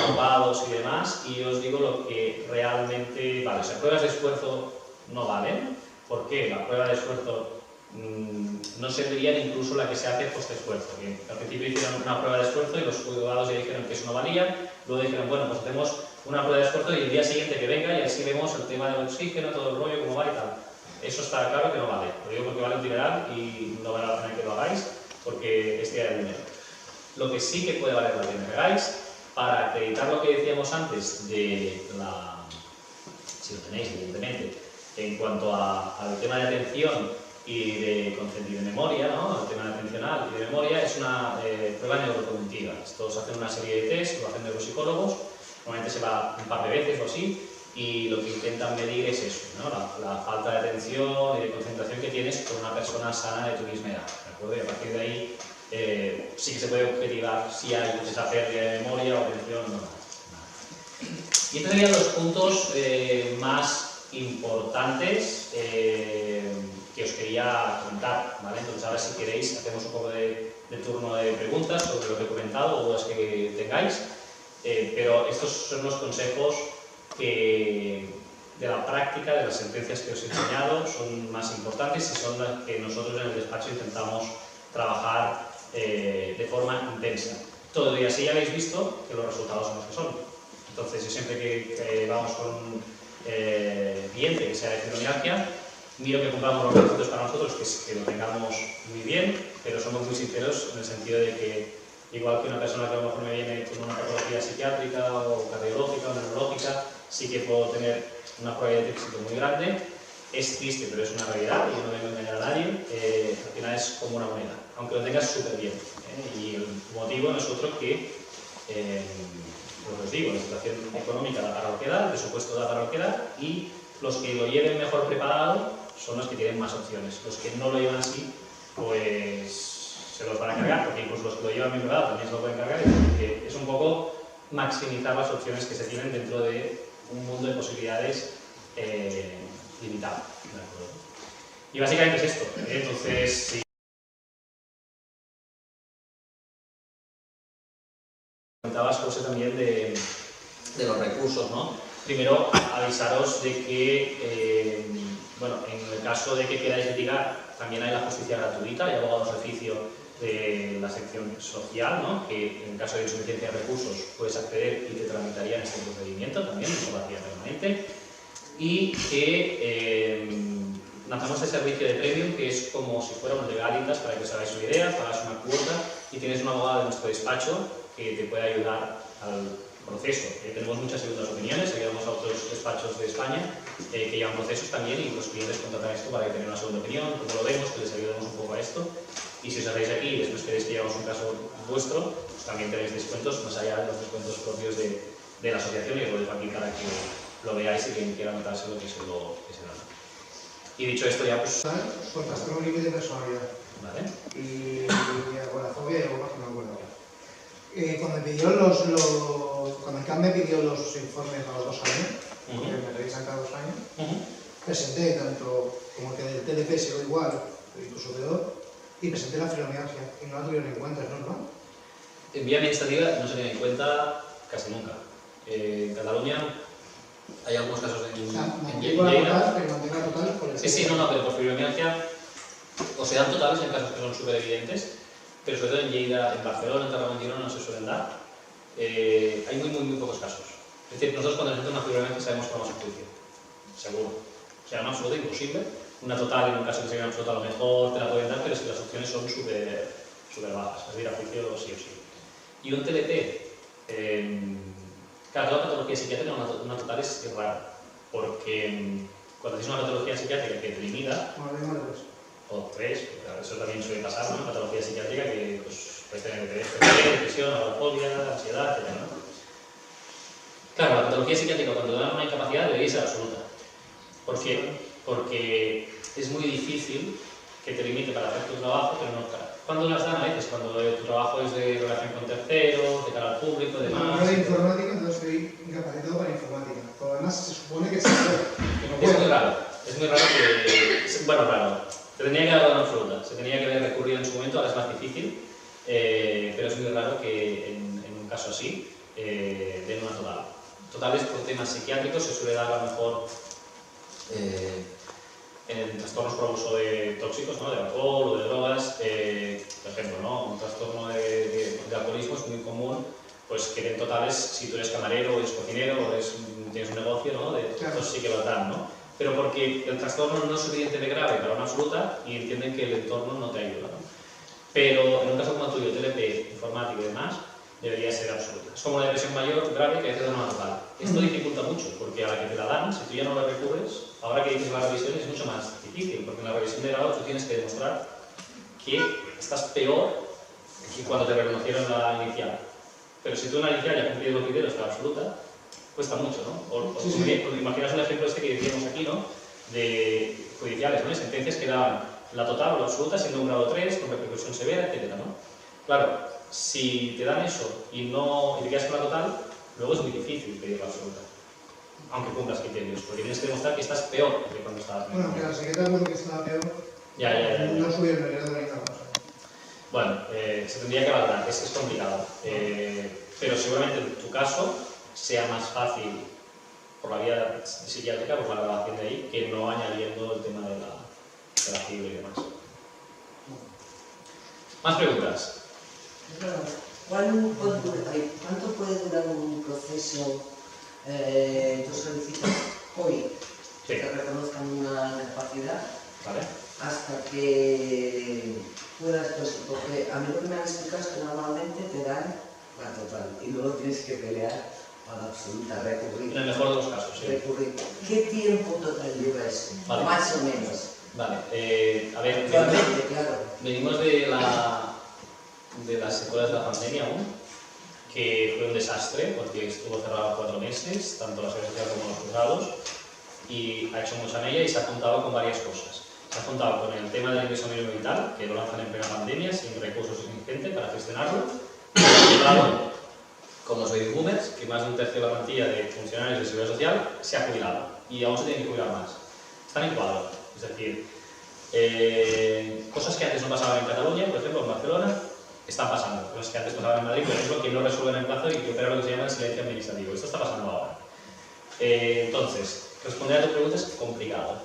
Speaker 2: abogados y demás, y os digo lo que realmente vale. O sea, pruebas de esfuerzo no valen. ¿Por qué? La prueba de esfuerzo no serviría incluso la que se hace post-esfuerzo. Al principio hicieron una prueba de esfuerzo y los juzgados ya dijeron que eso no valía, luego dijeron, bueno, pues hacemos una prueba de esfuerzo y el día siguiente que venga y así vemos el tema del oxígeno, todo el rollo, cómo va y tal. Eso está claro que no vale. Lo digo porque vale un dineral y no vale la pena que lo hagáis porque es tirar el dinero. Lo que sí que puede valer la pena que hagáis, para acreditar lo que decíamos antes de la... si lo tenéis, evidentemente, en cuanto al tema de atención y de memoria, ¿no? El tema atencional y de memoria es una prueba neurocognitiva. Estos hacen una serie de test, lo hacen neuropsicólogos, normalmente se va un par de veces o así, y lo que intentan medir es eso, ¿no? La falta de atención y de concentración que tienes con una persona sana de tu misma edad, ¿de acuerdo? Y a partir de ahí sí que se puede objetivar si hay esa pérdida de memoria o atención o no. Y estos serían los puntos más importantes que os quería contar, ¿vale? Entonces ahora si queréis hacemos un poco de turno de preguntas sobre lo que he comentado o dudas que tengáis, pero estos son los consejos que de la práctica, de las sentencias que os he enseñado, son más importantes y son las que nosotros en el despacho intentamos trabajar de forma intensa. Todo y así ya habéis visto que los resultados son los que son. Entonces yo siempre que vamos con un cliente que sea de fibromialgia, miro que compramos los requisitos para nosotros, que lo tengamos muy bien, pero somos muy sinceros en el sentido de que, igual que una persona que a lo mejor me viene con una patología psiquiátrica o cardiológica o neurológica, sí que puedo tener una probabilidad de éxito muy grande. Es triste, pero es una realidad y yo no vengo a engañar a nadie. Al final es como una moneda, aunque lo tengas súper bien. Y el motivo no es otro que, pues os digo, la situación económica da para lo que da, el presupuesto da para lo que da, y los que lo lleven mejor preparado son los que tienen más opciones. Los que no lo llevan así, pues se los van a cargar, porque incluso los que lo llevan bien preparado también se lo pueden cargar, y es un poco maximizar las opciones que se tienen dentro de un mundo de posibilidades limitado. ¿De acuerdo? Y básicamente es esto. Entonces, si comentabas, José, también de los recursos, ¿no? Primero, avisaros de que, bueno, en el caso de que queráis litigar, también hay la justicia gratuita, hay abogados de oficio de la sección social, ¿no? Que en caso de insuficiencia de recursos puedes acceder y te tramitarían este procedimiento también, eso lo hacía permanente. Y que lanzamos este servicio de premium, que es como si fuera un legalitas, para que os hagáis una idea, pagas una cuota y tienes un abogado de nuestro despacho que te puede ayudar al proceso. Tenemos muchas segundas opiniones, ayudamos a otros despachos de España que llevan procesos también y los clientes contratan esto para que tengan una segunda opinión, como lo vemos, que les ayudamos un poco a esto. Y si os hacéis aquí y después queréis que llevamos un caso vuestro, pues también tenéis descuentos, más allá de los descuentos propios de la asociación, y os lo dejo aquí para que lo veáis y quien quiera anotarse lo que se lo da. Y dicho esto ya pues...
Speaker 3: Con trastorno límite de personalidad.
Speaker 2: Vale.
Speaker 3: Y agorafobia y algo más que no me acuerdo ahora. Cuando el CAM me pidió los informes a los 2 años, porque me revisan cada 2 años, presenté tanto como que del TDP se ve igual, incluso peor, y presenté la fibromialgia y no la tuvieron en cuenta, ¿es normal?
Speaker 2: En vía administrativa no se tiene en cuenta casi nunca. En Cataluña hay algunos casos en Lleida.
Speaker 3: Que mantenga total por el
Speaker 2: Sí, no, pero por fibromialgia o se dan totales en casos que son súper evidentes, pero sobre todo en Lleida, en Barcelona, en Tarragona y Girona no se suelen dar. Hay muy pocos casos. Es decir, nosotros cuando nos entra una fibromialgia sabemos que vamos a juicio, seguro. O sea, no absoluto imposible. Una total, en un caso que sea una absoluta, a lo mejor te la pueden dar, pero es que las opciones son súper súper bajas, es decir, a juicio sí o sí. Y un TLP, claro, toda patología psiquiátrica, una total es raro, porque cuando tienes una patología psiquiátrica que te limita, o tres, eso también suele pasar, ¿no? Patología psiquiátrica que pues, puedes tener depresión, agorafobia, ansiedad, etc. ¿no? Claro, la patología psiquiátrica cuando dan una incapacidad debería ser absoluta. ¿Por qué? Porque es muy difícil que te limite para hacer tu trabajo, pero no para. ¿Cuándo las dan? A veces cuando tu trabajo es de relación con terceros, de cara al público, demás.
Speaker 3: Yo de informática, entonces estoy incapacitado para informática. Por lo demás, se supone que se puede.
Speaker 2: Es muy raro. Es muy raro que... Bueno, raro. Se tendría que haber dado una absoluta. Se tenía que haber recurrido en su momento, ahora es más difícil. Pero es muy raro que en un caso así den una total. Totales por temas psiquiátricos se suele dar a lo mejor en trastornos por abuso de tóxicos, ¿no? De alcohol o de drogas, por ejemplo, ¿no? Un trastorno de alcoholismo es muy común, pues que den totales si tú eres camarero o eres cocinero o tienes un negocio, ¿no? Estos sí que lo dan, ¿no? Pero porque el trastorno no es suficientemente grave para una absoluta y entienden que el entorno no te ayuda, ¿no? Pero en un caso como el tuyo, TLP, informático y demás, debería ser absoluta. Es como una depresión mayor grave que a veces da una total. Esto dificulta mucho, porque a la que te la dan, si tú ya no la recurres, ahora que dices la revisión es mucho más difícil, porque en la revisión de grado tú tienes que demostrar que estás peor que cuando te reconocieron la inicial. Pero si tú en la inicial ya has cumplido los criterios para la absoluta, cuesta mucho, ¿no? Imaginas un ejemplo este que decíamos aquí, ¿no? De judiciales, ¿no? De sentencias que daban la total o la absoluta siendo un grado 3, con repercusión severa, etc., ¿no? Claro, si te dan eso y te quedas con la total, luego es muy difícil pedir la absoluta, aunque cumplas criterios, porque tienes que demostrar que estás peor que cuando estabas mejor.
Speaker 3: Bueno, que la secretaria bueno que estaba peor, no subieron el grado ni nada.
Speaker 2: Bueno, se tendría que valorar, es complicado, pero seguramente en tu caso sea más fácil por la vía psiquiátrica, por la grabación de ahí, que no añadiendo el tema de la fibra y demás. ¿Más preguntas?
Speaker 4: ¿Cuánto puede durar un proceso? Tú solicitas hoy que te reconozcan una incapacidad,
Speaker 2: ¿vale?
Speaker 4: Hasta que puedas, pues, porque a mí lo que me han explicado es que normalmente te dan la total y luego tienes que pelear a la absoluta, recurrir.
Speaker 2: En el mejor de los casos, sí.
Speaker 4: Recurrir. ¿Qué tiempo total lleva eso?
Speaker 2: Vale.
Speaker 4: Más o menos.
Speaker 2: Vale, a ver,
Speaker 4: Actualmente, claro.
Speaker 2: venimos de las secuelas de la pandemia aún, que fue un desastre porque estuvo cerrado 4 meses, tanto la seguridad social como los juzgados, y ha hecho mucha mella y se ha juntado con varias cosas. Se ha juntado con el tema del ingreso mínimo vital, que lo lanzan en plena pandemia, sin recursos suficientes para gestionarlo, y ha juntado con los baby boomers, que más de un tercio de la plantilla de funcionarios de seguridad social se ha jubilado, y aún se tiene que jubilar más. Están en cuadro, es decir, cosas que antes no pasaban en Cataluña, por ejemplo, en Barcelona, están pasando. Cosas que antes pasaban en Madrid, por ejemplo, que no resuelven en plazo y que operan lo que se llama el silencio administrativo. Esto está pasando ahora. Entonces, responder a tu pregunta es complicado.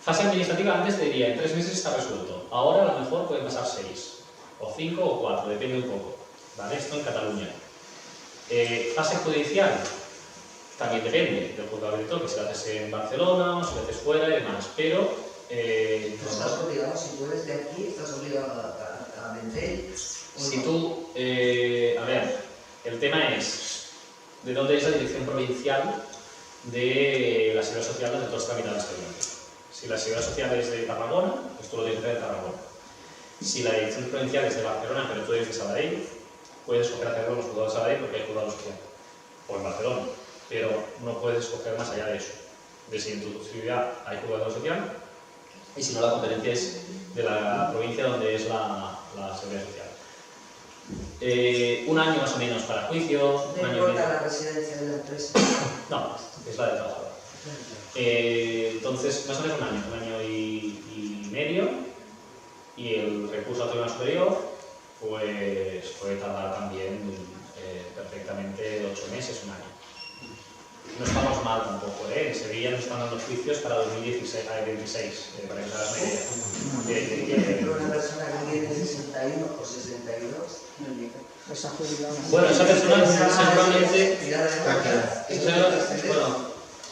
Speaker 2: Fase administrativa antes te diría, en 3 meses está resuelto. Ahora a lo mejor pueden pasar 6, o 5 o 4, depende un poco. ¿Vale? Esto en Cataluña. Fase judicial, también depende del juzgado director, que si lo haces en Barcelona o si lo haces fuera y demás, pero...
Speaker 4: Estás obligado, si tú eres de aquí, estás obligado a vender.
Speaker 2: Si tú, a ver, el tema es de dónde es la dirección provincial de la seguridad social donde tú has tramitado este documento. Si la seguridad social es de Tarragona, pues tú lo tienes que hacer de Tarragona. Si la dirección provincial es de Barcelona, pero tú eres de Sabadell, puedes escoger hacerlo en los juzgados de Sabadell porque hay juzgados social. O en Barcelona, pero no puedes escoger más allá de eso. De si en tu ciudad hay juzgado social, y si no, la competencia es de la provincia donde es la seguridad social. 1 año más o menos para juicio.
Speaker 4: ¿No importa la residencia de la empresa?
Speaker 2: No, es la del trabajador. Entonces, más o menos 1 año y medio, y el recurso al Tribunal Superior pues puede tardar también perfectamente 8 meses, 1 año. No estamos mal tampoco, ¿eh? En Sevilla nos están dando juicios para 2026, para que te hagas una idea.
Speaker 4: Pero una persona que tiene 61 o 62,
Speaker 2: bueno, esa persona seguramente... Bueno,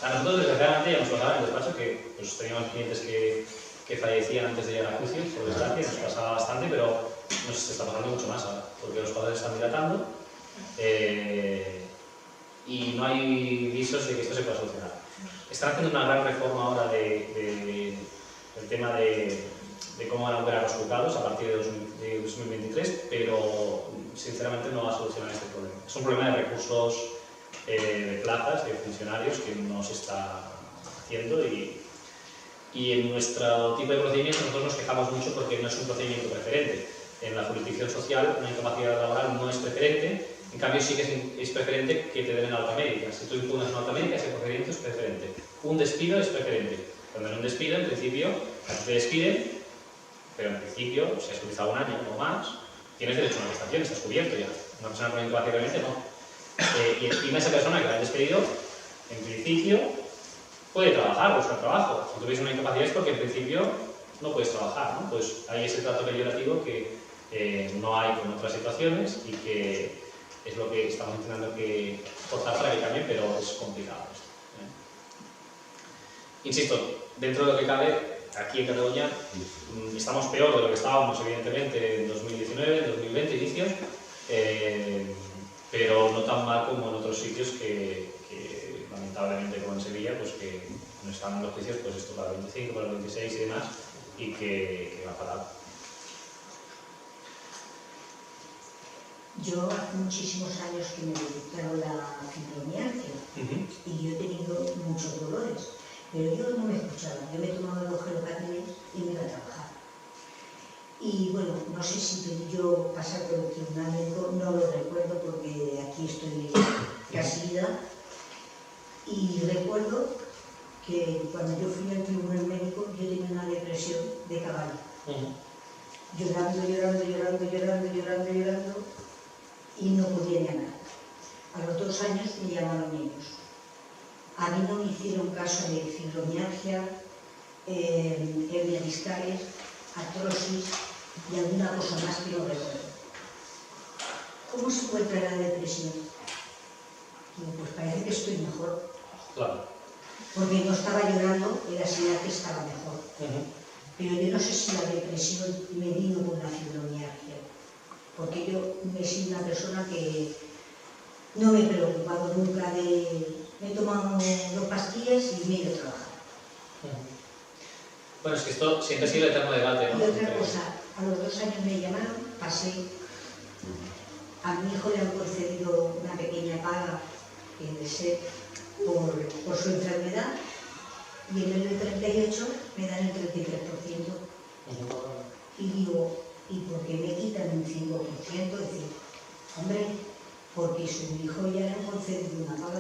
Speaker 2: a nosotros desgraciadamente ya nos pasaba en el despacho que pues, teníamos clientes que fallecían antes de llegar a juicio, por desgracia, nos pasaba bastante, pero nos está pasando mucho más ahora, porque los cuadros están dilatando y no hay visos de que esto se pueda solucionar. Están haciendo una gran reforma ahora del tema de cómo van a operar los juzgados a partir de 2023, pero sinceramente no va a solucionar este problema. Es un problema de recursos, de plazas, de funcionarios que no se está haciendo y en nuestro tipo de procedimiento nosotros nos quejamos mucho porque no es un procedimiento preferente. En la jurisdicción social una incapacidad laboral no es preferente, en cambio sí que es preferente que te den alta médica. Si tú impugnas una alta médica, ese procedimiento es preferente. Un despido es preferente. Cuando en un despido, en principio, te despiden, pero en principio, si has utilizado un año o más, tienes derecho a una prestación, estás cubierto ya. Una persona con incapacidad realmente no. Y encima esa persona que la han despedido, en principio, puede trabajar, buscar trabajo. Si tuviese una incapacidad es porque en principio no puedes trabajar, ¿no? Pues hay ese trato peyorativo que no hay con otras situaciones y que es lo que estamos intentando que forzar para que cambie, pero es complicado esto, Insisto, dentro de lo que cabe, aquí en Cataluña estamos peor de lo que estábamos evidentemente en 2019, en 2020, inicios, pero no tan mal como en otros sitios que lamentablemente como en Sevilla, pues que no están en los juicios, pues esto para el 25, para el 26 y demás, y que va a parar.
Speaker 5: Yo hace muchísimos años que me detectaron la fibromialgia y yo he tenido muchos dolores, pero yo no me escuchaba. Yo me tomaba los gelocatines y me iba a trabajar. Y bueno, no sé si pedí yo pasar por el tribunal médico, no lo recuerdo porque aquí estoy casi ida. Y recuerdo que cuando yo fui al tribunal médico yo tenía una depresión de caballo. Llorando y no podía ni hablar. A los 2 años me llamaron ellos. A mí no me hicieron caso de fibromialgia, hernias discales, artrosis y alguna cosa más que no recuerdo. ¿Cómo se encuentra la depresión? Digo, pues parece que estoy mejor.
Speaker 2: Claro.
Speaker 5: Porque no estaba llorando y la señal que estaba mejor. Pero yo no sé si la depresión me vino con la fibromialgia, porque yo he sido una persona que no me he preocupado nunca me he tomado 2 pastillas y me he ido a trabajar.
Speaker 2: Bueno, es que esto siempre ha sido el eterno debate, ¿no?
Speaker 5: Y otra cosa, a los 2 años me llamaron, pasé, a mi hijo le han concedido una pequeña paga de ser por su enfermedad, y en el 38 me dan el 33%. Y digo, ¿y por qué me quitan un 5%? Decir, hombre, porque su hijo ya le han concedido una paga,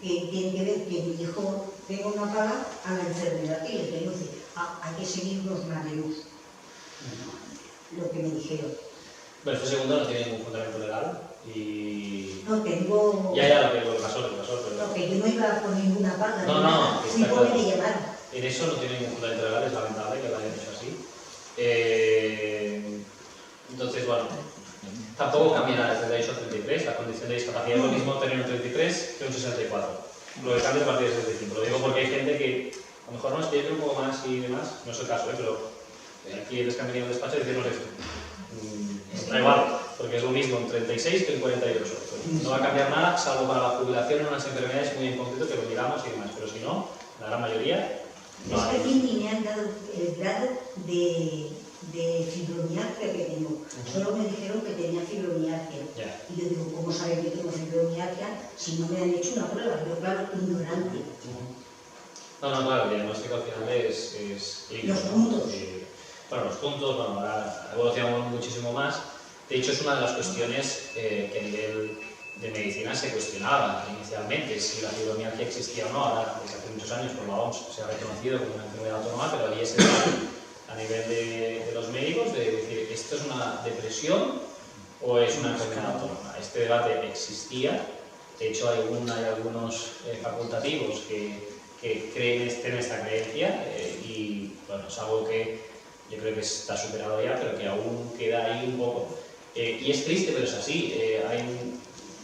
Speaker 5: que tiene que ver que mi hijo tenga una paga a la enfermedad que le tengo. Hay que seguir los mareos, lo que me dijeron.
Speaker 2: Bueno, este segundo no tiene ningún fundamento legal y...
Speaker 5: No tengo...
Speaker 2: Ya, lo que pasó, pero...
Speaker 5: No, que yo no iba por ninguna paga.
Speaker 2: No,
Speaker 5: fui pobre de llevar.
Speaker 2: En eso no tiene ningún fundamento legal, es lamentable que lo hayan hecho así. Entonces, bueno, tampoco cambiará desde 38 a 33, la condición de discapacidad es lo mismo tener un 33 que un 64. Lo que cambia es a partir del 65. Lo digo porque hay gente que a lo mejor no estudia un poco más y demás, no es el caso, pero aquí les que han venido al despacho decirnos esto. Da igual, porque es lo mismo un 36 que un 48. No va a cambiar nada, salvo para la jubilación en unas enfermedades muy en concreto que lo miramos y demás, pero si no, la gran mayoría no
Speaker 5: es que
Speaker 2: hay.
Speaker 5: a mí ni me han dado el grado de fibromialgia que tengo. Solo me dijeron que tenía fibromialgia. Y yo digo, ¿cómo saben que tengo fibromialgia si no me han hecho una prueba? Yo, claro, ignorante.
Speaker 2: No, claro, el diagnóstico al final es clínico.
Speaker 5: Los puntos.
Speaker 2: Bueno, los puntos, ahora evolucionamos muchísimo más. De hecho, es una de las cuestiones que a nivel de medicina se cuestionaba inicialmente, si la fibromialgia existía o no. Ahora, desde hace muchos años, por la OMS se ha reconocido como una enfermedad autónoma, pero ahí es el a nivel de los médicos de decir, ¿esto es una depresión o es una enfermedad autónoma? Este debate existía. De hecho, hay algunos facultativos que tienen esta creencia y bueno, es algo que yo creo que está superado ya, pero que aún queda ahí un poco. Y es triste, pero es así. Hay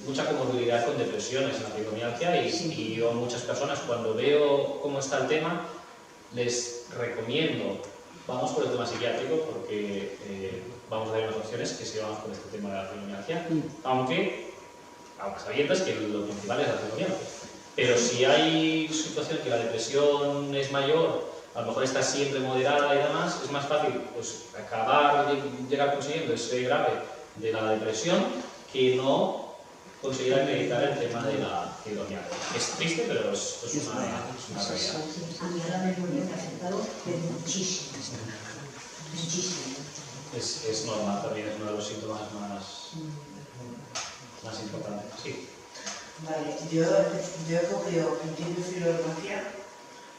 Speaker 2: mucha comorbilidad con depresiones en la fibromialgia y yo a muchas personas cuando veo cómo está el tema les recomiendo vamos por el tema psiquiátrico porque vamos a ver unas opciones que si vamos con este tema de la fibromialgia, aunque aguas abiertas que lo principal es la fibromialgia. Pero si hay situaciones que la depresión es mayor, a lo mejor está siempre moderada y demás, es más fácil pues, llegar consiguiendo ese grave de la depresión que no conseguir meditar el tema de la fibromialgia. Es triste, pero es una realidad.
Speaker 5: A mí ahora me ha afectado muchísimo. Muchísimo.
Speaker 2: Es normal también, es uno de los síntomas más importantes. Sí.
Speaker 4: Vale, yo he cogido principio fibromialgia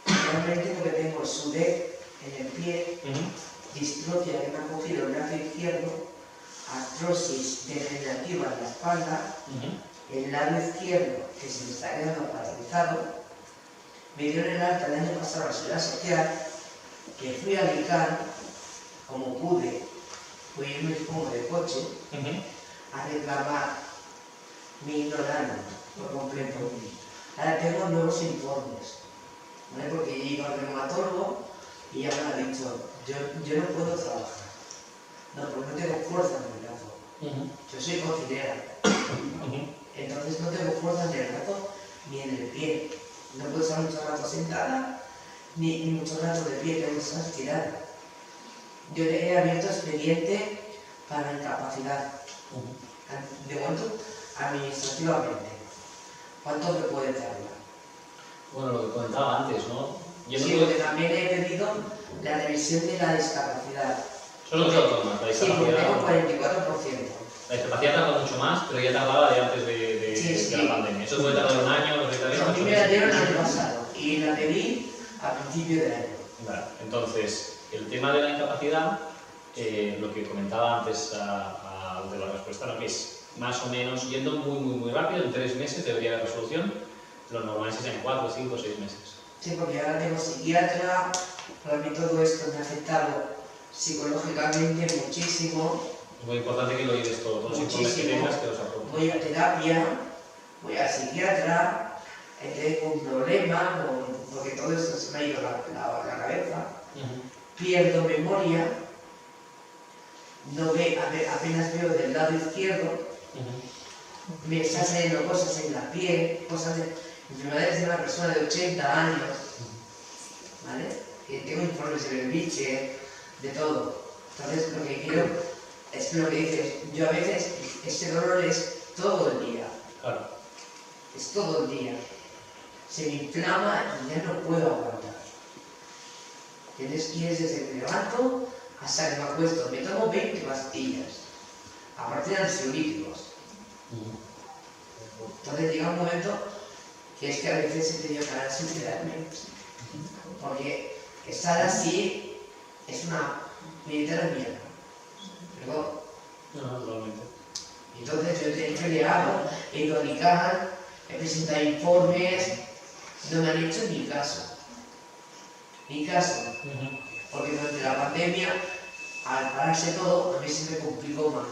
Speaker 4: realmente porque tengo sudez en el pie, distrofia que me ha cogido el brazo izquierdo, artrosis degenerativa en la espalda, el lado izquierdo que se me está quedando paralizado. Me dieron el alta el año pasado a la Seguridad Social, que fui a Alicante, como pude, fui irme como de coche, a reclamar mi ignorancia por completo. Ahora tengo nuevos informes, ¿vale? Porque yo iba al reumatólogo y ya me ha dicho, yo no puedo trabajar, no, porque no tengo fuerza en el brazo. Yo soy cocinera, entonces no tengo fuerza en el brazo ni en el pie. No puedo estar mucho rato sentada, ni mucho rato de pie, tengo que estar estirada. Yo he abierto expediente para incapacidad, de momento administrativamente. ¿Cuánto me puede tardar?
Speaker 2: Bueno, lo que comentaba antes, ¿no?
Speaker 4: Sí, porque también he pedido la revisión de la discapacidad.
Speaker 2: Solo los autónomos, la
Speaker 4: Sí, porque
Speaker 2: discapacidad.
Speaker 4: tengo 44%.
Speaker 2: La discapacidad tarda mucho más, pero ya tardaba de antes de la pandemia. Eso puede tardar un año,
Speaker 4: A mí me la dieron el año pasado y la pedí a principio del año.
Speaker 2: Vale, entonces, el tema de la incapacidad, lo que comentaba antes de la respuesta, ¿no? Que es más o menos yendo muy rápido, en 3 meses debería haber resolución, lo normal es en 4, 5, 6 meses.
Speaker 4: Sí, porque ahora tengo psiquiatra, para mí todo esto me ha afectado psicológicamente muchísimo.
Speaker 2: Es muy importante que lo lleves todo, todos los informes que tengas que los apuntes.
Speaker 4: Voy a terapia, voy a psiquiatra, tengo un problema, porque todo esto se me ha ido la cabeza, pierdo memoria, apenas veo del lado izquierdo, me están saliendo cosas en la piel, cosas de enfermedades de una persona de 80 años, ¿vale? Que tengo informes de Berbiche, de todo. Entonces lo que quiero es lo que dices, yo a veces este dolor es todo el día.
Speaker 2: Claro.
Speaker 4: Es todo el día. Se me inflama y ya no puedo aguantar. Tienes que ir desde que me levanto hasta que me acuesto. Me tomo 20 pastillas, aparte de ansiolíticos. Entonces llega un momento que es que a veces he tenido que suicidarme. Porque estar así es una militera mierda. ¿Perdón?
Speaker 2: No, totalmente.
Speaker 4: Entonces yo he peleado, he ido a Alicante, he presentado informes, no me han hecho ni caso. Ni caso. Porque durante la pandemia, al pararse todo, a mí se me complicó más.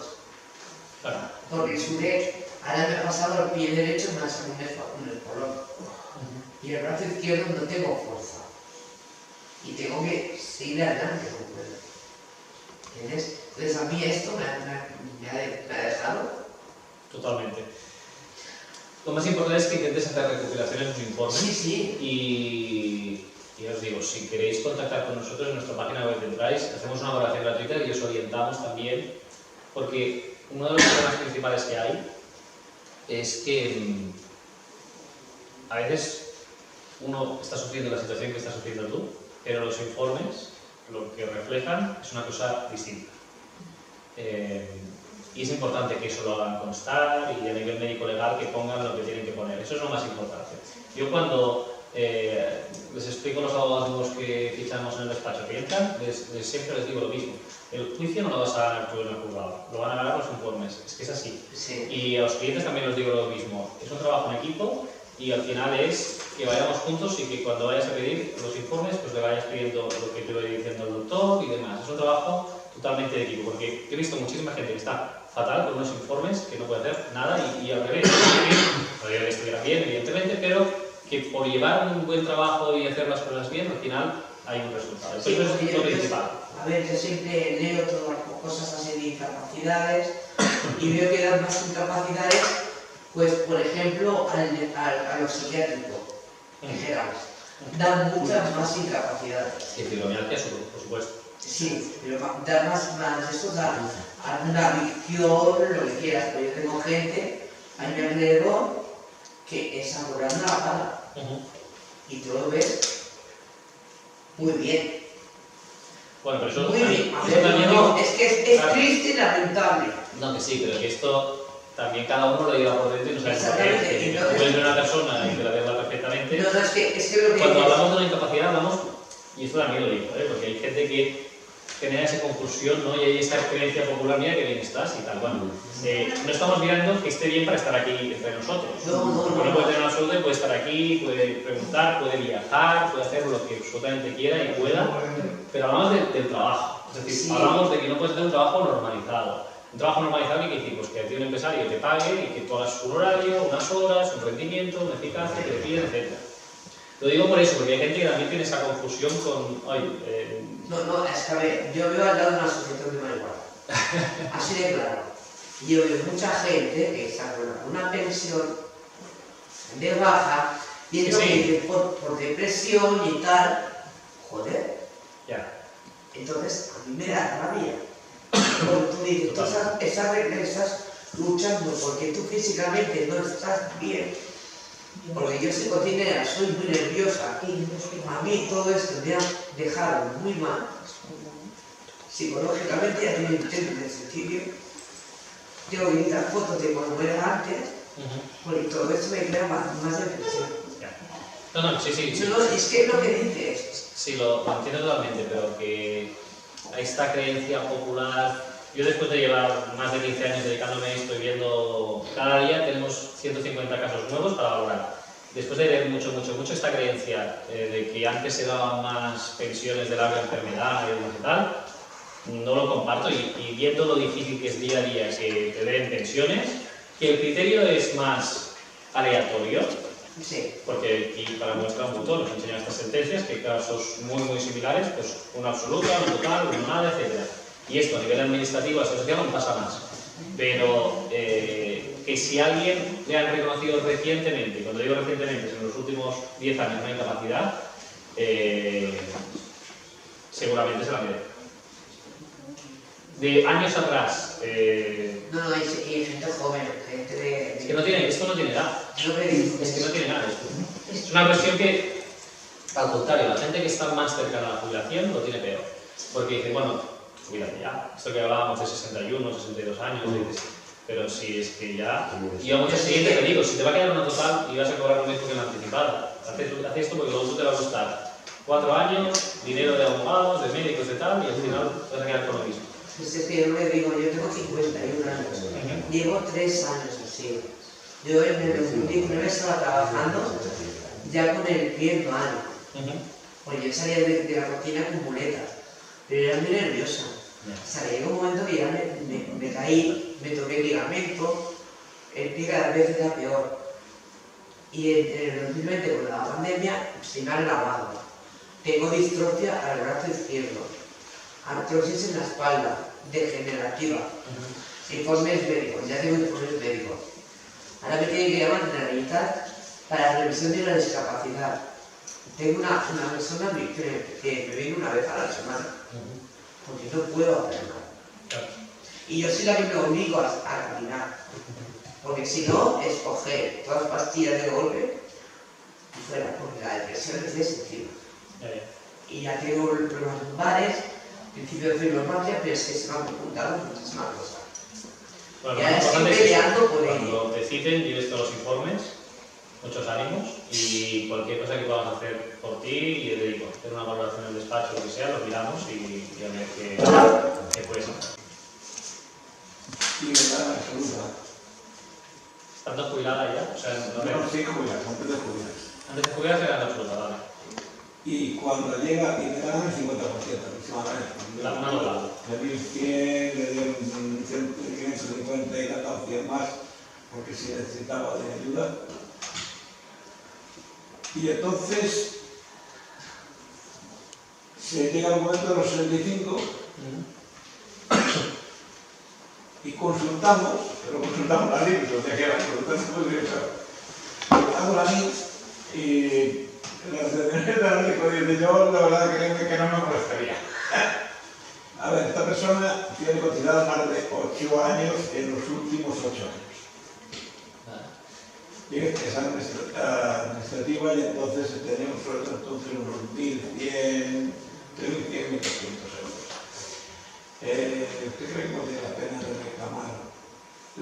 Speaker 2: Claro.
Speaker 4: Porque sudé, ahora me ha pasado el pie derecho, me ha salido un espolón. Y el brazo izquierdo no tengo fuerza. Y tengo que seguir adelante, no puedo. ¿Entiendes? Entonces a mí esto me ha dejado.
Speaker 2: Totalmente. Lo más importante es que intentes hacer recopilaciones de tus informes.
Speaker 4: Sí.
Speaker 2: Y os digo, si queréis contactar con nosotros en nuestra página web de Price, hacemos una valoración gratuita y os orientamos también, porque uno de los problemas principales que hay es que a veces uno está sufriendo la situación que estás sufriendo tú, pero los informes lo que reflejan es una cosa distinta. Y es importante que eso lo hagan constar y a nivel médico-legal que pongan lo que tienen que poner. Eso es lo más importante. Yo cuando les explico a los abogados nuevos que fichamos en el despacho que entran, siempre les digo lo mismo. El juicio no lo vas a ganar tú en el juzgado, lo van a ganar los informes. Es que es así.
Speaker 4: Sí.
Speaker 2: Y a los clientes también les digo lo mismo. Es un trabajo en equipo y al final es que vayamos juntos y que cuando vayas a pedir los informes, pues le vayas pidiendo lo que te vaya diciendo el doctor y demás. Es un trabajo totalmente de equipo, porque he visto muchísima gente que está fatal con unos informes que no puede hacer nada y al revés. Podría que estuviera bien, evidentemente, pero que por llevar un buen trabajo y hacer las cosas bien, al final hay un resultado. Eso es lo principal.
Speaker 4: A ver, yo siempre leo todas las cosas así de incapacidades y veo que dan más incapacidades, pues por ejemplo, a los psiquiátricos en general. Dan muchas más incapacidades.
Speaker 2: Y fibromialgia, por supuesto.
Speaker 4: Sí, pero da más de eso, da una adicción, lo que quieras. Pero yo tengo gente a mi alrededor que es adorando la pala. Y tú lo ves muy bien.
Speaker 2: Bueno, pero eso,
Speaker 4: Muy bien.
Speaker 2: eso también
Speaker 4: No, es que es
Speaker 2: claro,
Speaker 4: triste y lamentable.
Speaker 2: No, que sí, pero que esto también cada uno lo lleva por dentro y no sabe por qué.
Speaker 4: Exactamente.
Speaker 2: Que
Speaker 4: Entonces,
Speaker 2: tú ves a una persona y te la ves perfectamente.
Speaker 4: no, es que lo que
Speaker 2: Cuando hablamos de una incapacidad, hablamos, y esto también lo digo, porque hay gente que genera esa confusión, ¿no? Y hay esa creencia popular, mira que bien estás y tal. Bueno, no estamos mirando que esté bien para estar aquí entre nosotros. Uno puede tener una absoluta y puede estar aquí, puede preguntar, puede viajar, puede hacer lo que absolutamente quiera y pueda, pero hablamos del trabajo. Es decir,
Speaker 4: Sí.
Speaker 2: hablamos de que no puedes tener un trabajo normalizado. Un trabajo normalizado quiere decir pues, que a ti un empresario te pague y que tú hagas un horario, unas horas, un rendimiento, una eficacia, que te piden, etc. Lo digo por eso, porque hay gente que también tiene esa confusión con...
Speaker 4: No, es que a ver, yo veo al lado de una asociación de marihuana. Así de claro. Y yo veo mucha gente que está con una pensión de baja, viendo
Speaker 2: Sí.
Speaker 4: que por depresión y tal. Joder.
Speaker 2: Ya.
Speaker 4: Entonces, a mí me da rabia. Porque tú dices, tú estás luchando porque tú físicamente no estás bien. Porque yo soy cocinera, soy muy nerviosa. A mí todo esto me ha dejado muy mal. Psicológicamente ya tengo intentos de suicidio. Tengo que quitar fotos de cuando era antes. Porque todo esto me crea más depresión.
Speaker 2: No, sí.
Speaker 4: No, es que es lo que dices.
Speaker 2: Sí, lo entiendo totalmente, pero que esta creencia popular... Yo después de llevar más de 15 años dedicándome a esto y viendo... Cada día tenemos 150 casos nuevos para valorar. Después de ver mucho esta creencia de que antes se daban más pensiones de larga enfermedad y tal, no lo comparto y viendo lo difícil que es día a día que te den pensiones, que el criterio es más aleatorio.
Speaker 4: Sí.
Speaker 2: Porque aquí para muestra un botón nos enseñan estas sentencias, que casos muy similares, pues una absoluta, una total, una nada, etc. Y esto a nivel administrativo, la sociedad no pasa más. Pero que si a alguien le han reconocido recientemente, y cuando digo recientemente, es en los últimos 10 años una incapacidad, seguramente se la merece. De años atrás...
Speaker 4: No, y gente joven, gente de...
Speaker 2: Es que no tiene, esto no tiene edad.
Speaker 4: No me dices.
Speaker 2: Es que no tiene nada esto. Es una cuestión que, al contrario, la gente que está más cercana a la jubilación lo tiene peor. Porque dicen, bueno, jubílate ya. Esto que hablábamos de 61, 62 años, dices, pero si es que ya... Y a muchos siguientes te digo, si te va a quedar una total y vas a cobrar lo mismo que una anticipada, haz esto porque luego tú te va a costar 4 años, dinero de abogados, de médicos, de tal, y al final te vas a quedar con lo mismo.
Speaker 4: Es que yo me digo, yo tengo 51 años, llevo 3 años así. Yo en el 2019 estaba trabajando ya con el pie mal, porque yo salía de la cocina con muletas, pero era muy nerviosa. O sea, llegó un momento que ya me caí, me toqué el ligamento, el pie cada vez era peor. Y en el 2020, con la pandemia, se me ha lavado. Tengo distrofia al brazo izquierdo, artrosis en la espalda, degenerativa, informes médicos, ya tengo informes médicos. Ahora me tienen que llamar a la Generalitat para la revisión de la discapacidad. Tengo una persona que me viene una vez a la semana, porque no puedo hacer nada. Y yo soy la que me obligo a caminar, porque si no, es coger todas las pastillas de golpe y fuera, porque la depresión es destructiva. Y ya tengo problemas lumbares, principio de fibromialgia, pero es que se me han juntado muchísimas cosas.
Speaker 2: Bueno,
Speaker 4: y ahora estoy peleando por ello.
Speaker 2: Cuando te citen, lleves todos los informes, muchos ánimos, y cualquier cosa que podamos hacer por ti, y yo te digo, hacer una valoración en el despacho, lo que sea, lo miramos y a ver qué puedes hacer.
Speaker 6: Y me da la absoluta.
Speaker 2: ¿Estás jubilada ya? O sea,
Speaker 6: No, sí, jubilas, antes de jubilar.
Speaker 2: Antes de jubilarse era la absoluta, vale.
Speaker 6: Y cuando llega, y me dan el 50% aproximadamente.
Speaker 2: Una total.
Speaker 6: Le di 100, le dieron 150 y le han dado 100 más, porque si necesitaba de ayuda. Y entonces, se llega al momento de los 65 y consultamos, pero consultamos la NIT, o sea que la consultamos la NIT y la secretaria del médico dice, yo la verdad que no me molestaría. A ver, esta persona tiene cotizado más de 8 años en los últimos 8 años. Y es administrativa y entonces tenemos entonces unos 1.100, 1.200 euros. ¿Usted cree que no tiene la pena de reclamar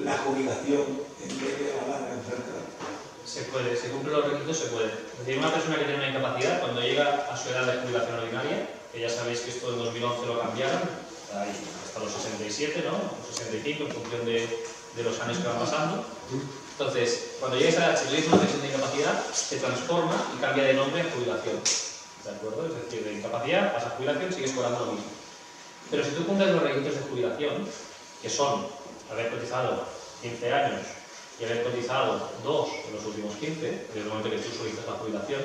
Speaker 6: la jubilación en vez de la larga enfermedad?
Speaker 2: Se puede, si cumple los requisitos se puede. Es decir, una persona que tiene una incapacidad, cuando llega a su edad de jubilación ordinaria, que ya sabéis que esto en 2011 lo cambiaron, hasta los 67, ¿no? Los 65 en función de los años que van pasando. Entonces, cuando llegues a si tienes una pensión de incapacidad, se transforma y cambia de nombre a jubilación. ¿De acuerdo? Es decir, de incapacidad vas a jubilación, sigues cobrando lo mismo. Pero si tú cumples los requisitos de jubilación, que son haber cotizado 15 años y haber cotizado 2 en los últimos 15, desde el momento que tú solicitas la jubilación,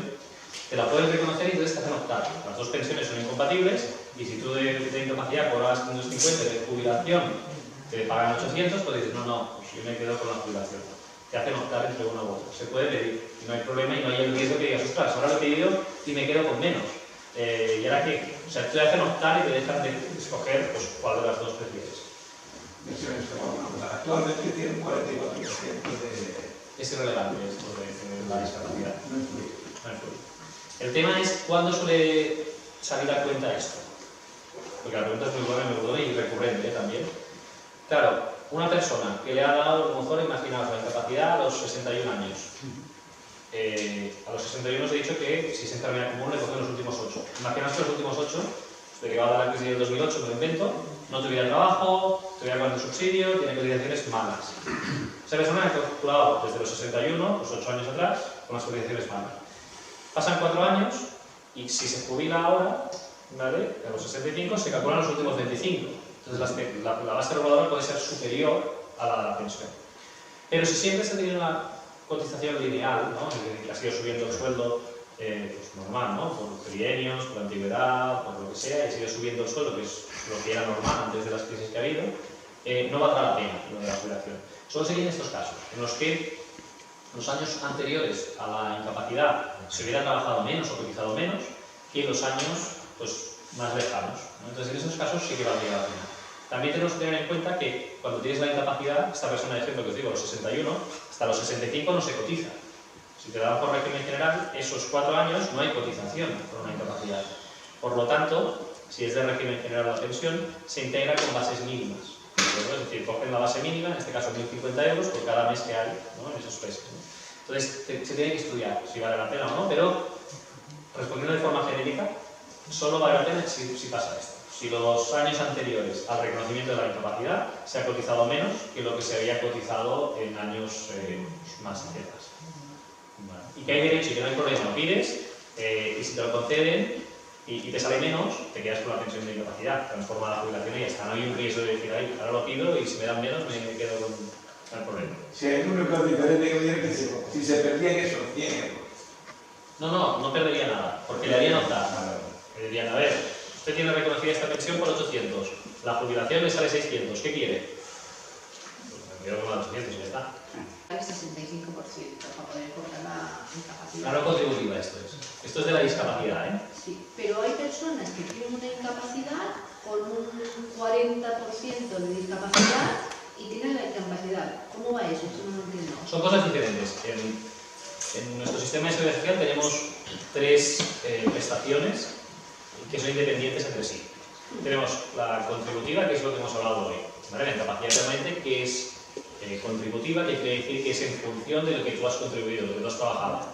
Speaker 2: te la puedes reconocer y entonces te hacen optar. Las dos pensiones son incompatibles y si tú de incapacidad cobras 550 de jubilación, te pagan 800, pues dices, no, pues yo me quedo con la jubilación. Te hacen optar entre una u otra. Se puede pedir, y no hay problema y no hay el riesgo que digas, ostras, ahora lo he pedido y me quedo con menos. ¿Y ahora qué? O sea, te hacen optar y te dejan de escoger pues, cuál de las dos prefieres.
Speaker 6: Actualmente tiene un 44% de...
Speaker 2: Es irrelevante esto de la discapacidad. No influye. El tema es cuándo suele salir a cuenta esto. Porque la pregunta es muy buena y recurrente también. Claro, una persona que le ha dado, a lo mejor, imaginaos, la incapacidad a los 61 años. A los 61 os he dicho que si es enfermedad común le cogen los últimos 8. Imaginaos que los últimos 8, desde que va a dar la crisis del 2008, me lo invento, no tuviera trabajo, tuviera cuarto subsidio, tiene cotizaciones malas. Esa persona ha calculado desde los 61, pues 8 años atrás, con las cotizaciones malas. Pasan 4 años y si se jubila ahora, ¿vale? A los 65 se calculan los últimos 25. Entonces la base reguladora puede ser superior a la pensión. Pero si siempre se ha tenido una cotización lineal, ¿no? Que ha sido subiendo el sueldo pues normal, ¿no? Por trienios, por antigüedad, por lo que sea, y sigue subiendo el sueldo, que es lo que era normal antes de las crisis que ha habido, no valdrá la pena lo de la jubilación. Solo serían estos casos, en los que los años anteriores a la incapacidad se hubiera trabajado menos o cotizado menos que los años pues, más lejanos, ¿no? Entonces, en esos casos sí que valdría la pena. También tenemos que tener en cuenta que cuando tienes la incapacidad, esta persona de ejemplo que os digo, a los 61, hasta los 65 no se cotiza. Si te dan por régimen general, esos 4 años no hay cotización por una incapacidad. Por lo tanto, si es de régimen general la pensión, se integra con bases mínimas. Es decir, cogen la base mínima, en este caso 1.050 euros por cada mes que hay, ¿no? En esos meses, ¿no? Entonces, se tiene que estudiar si vale la pena o no, pero respondiendo de forma genérica, solo vale la pena si pasa esto. Si los años anteriores al reconocimiento de la incapacidad se ha cotizado menos que lo que se había cotizado en años más atrás. Vale. Y que hay derecho y que no hay problema, lo pides y si te lo conceden y te sale menos, te quedas con la pensión de incapacidad, transforma la jubilación y ya está. No hay un riesgo de decir, ahí, ahora lo pido y si me dan menos me quedo con el problema.
Speaker 6: Si hay un único diferente que tiene que ser, si se perdían esos 100 euros.
Speaker 2: No perdería nada, porque le harían optar. Le dirían, a ver, usted tiene reconocida esta pensión por 800, la jubilación le sale 600, ¿qué quiere? Pues me quedo con la 800 y ya está.
Speaker 7: El 65% para poder cobrar la incapacidad.
Speaker 2: La no contributiva esto es. Esto es de la discapacidad, ¿eh?
Speaker 7: Sí, pero hay personas que tienen una incapacidad con un 40% de discapacidad y tienen la incapacidad. ¿Cómo va eso? Eso no lo entiendo.
Speaker 2: Son cosas diferentes. En nuestro sistema de seguridad social tenemos 3 prestaciones que son independientes entre sí. Tenemos la contributiva, que es lo que hemos hablado hoy, ¿vale? La incapacidad permanente, que es contributiva, que quiere decir que es en función de lo que tú has contribuido, de lo que tú has trabajado, ¿vale?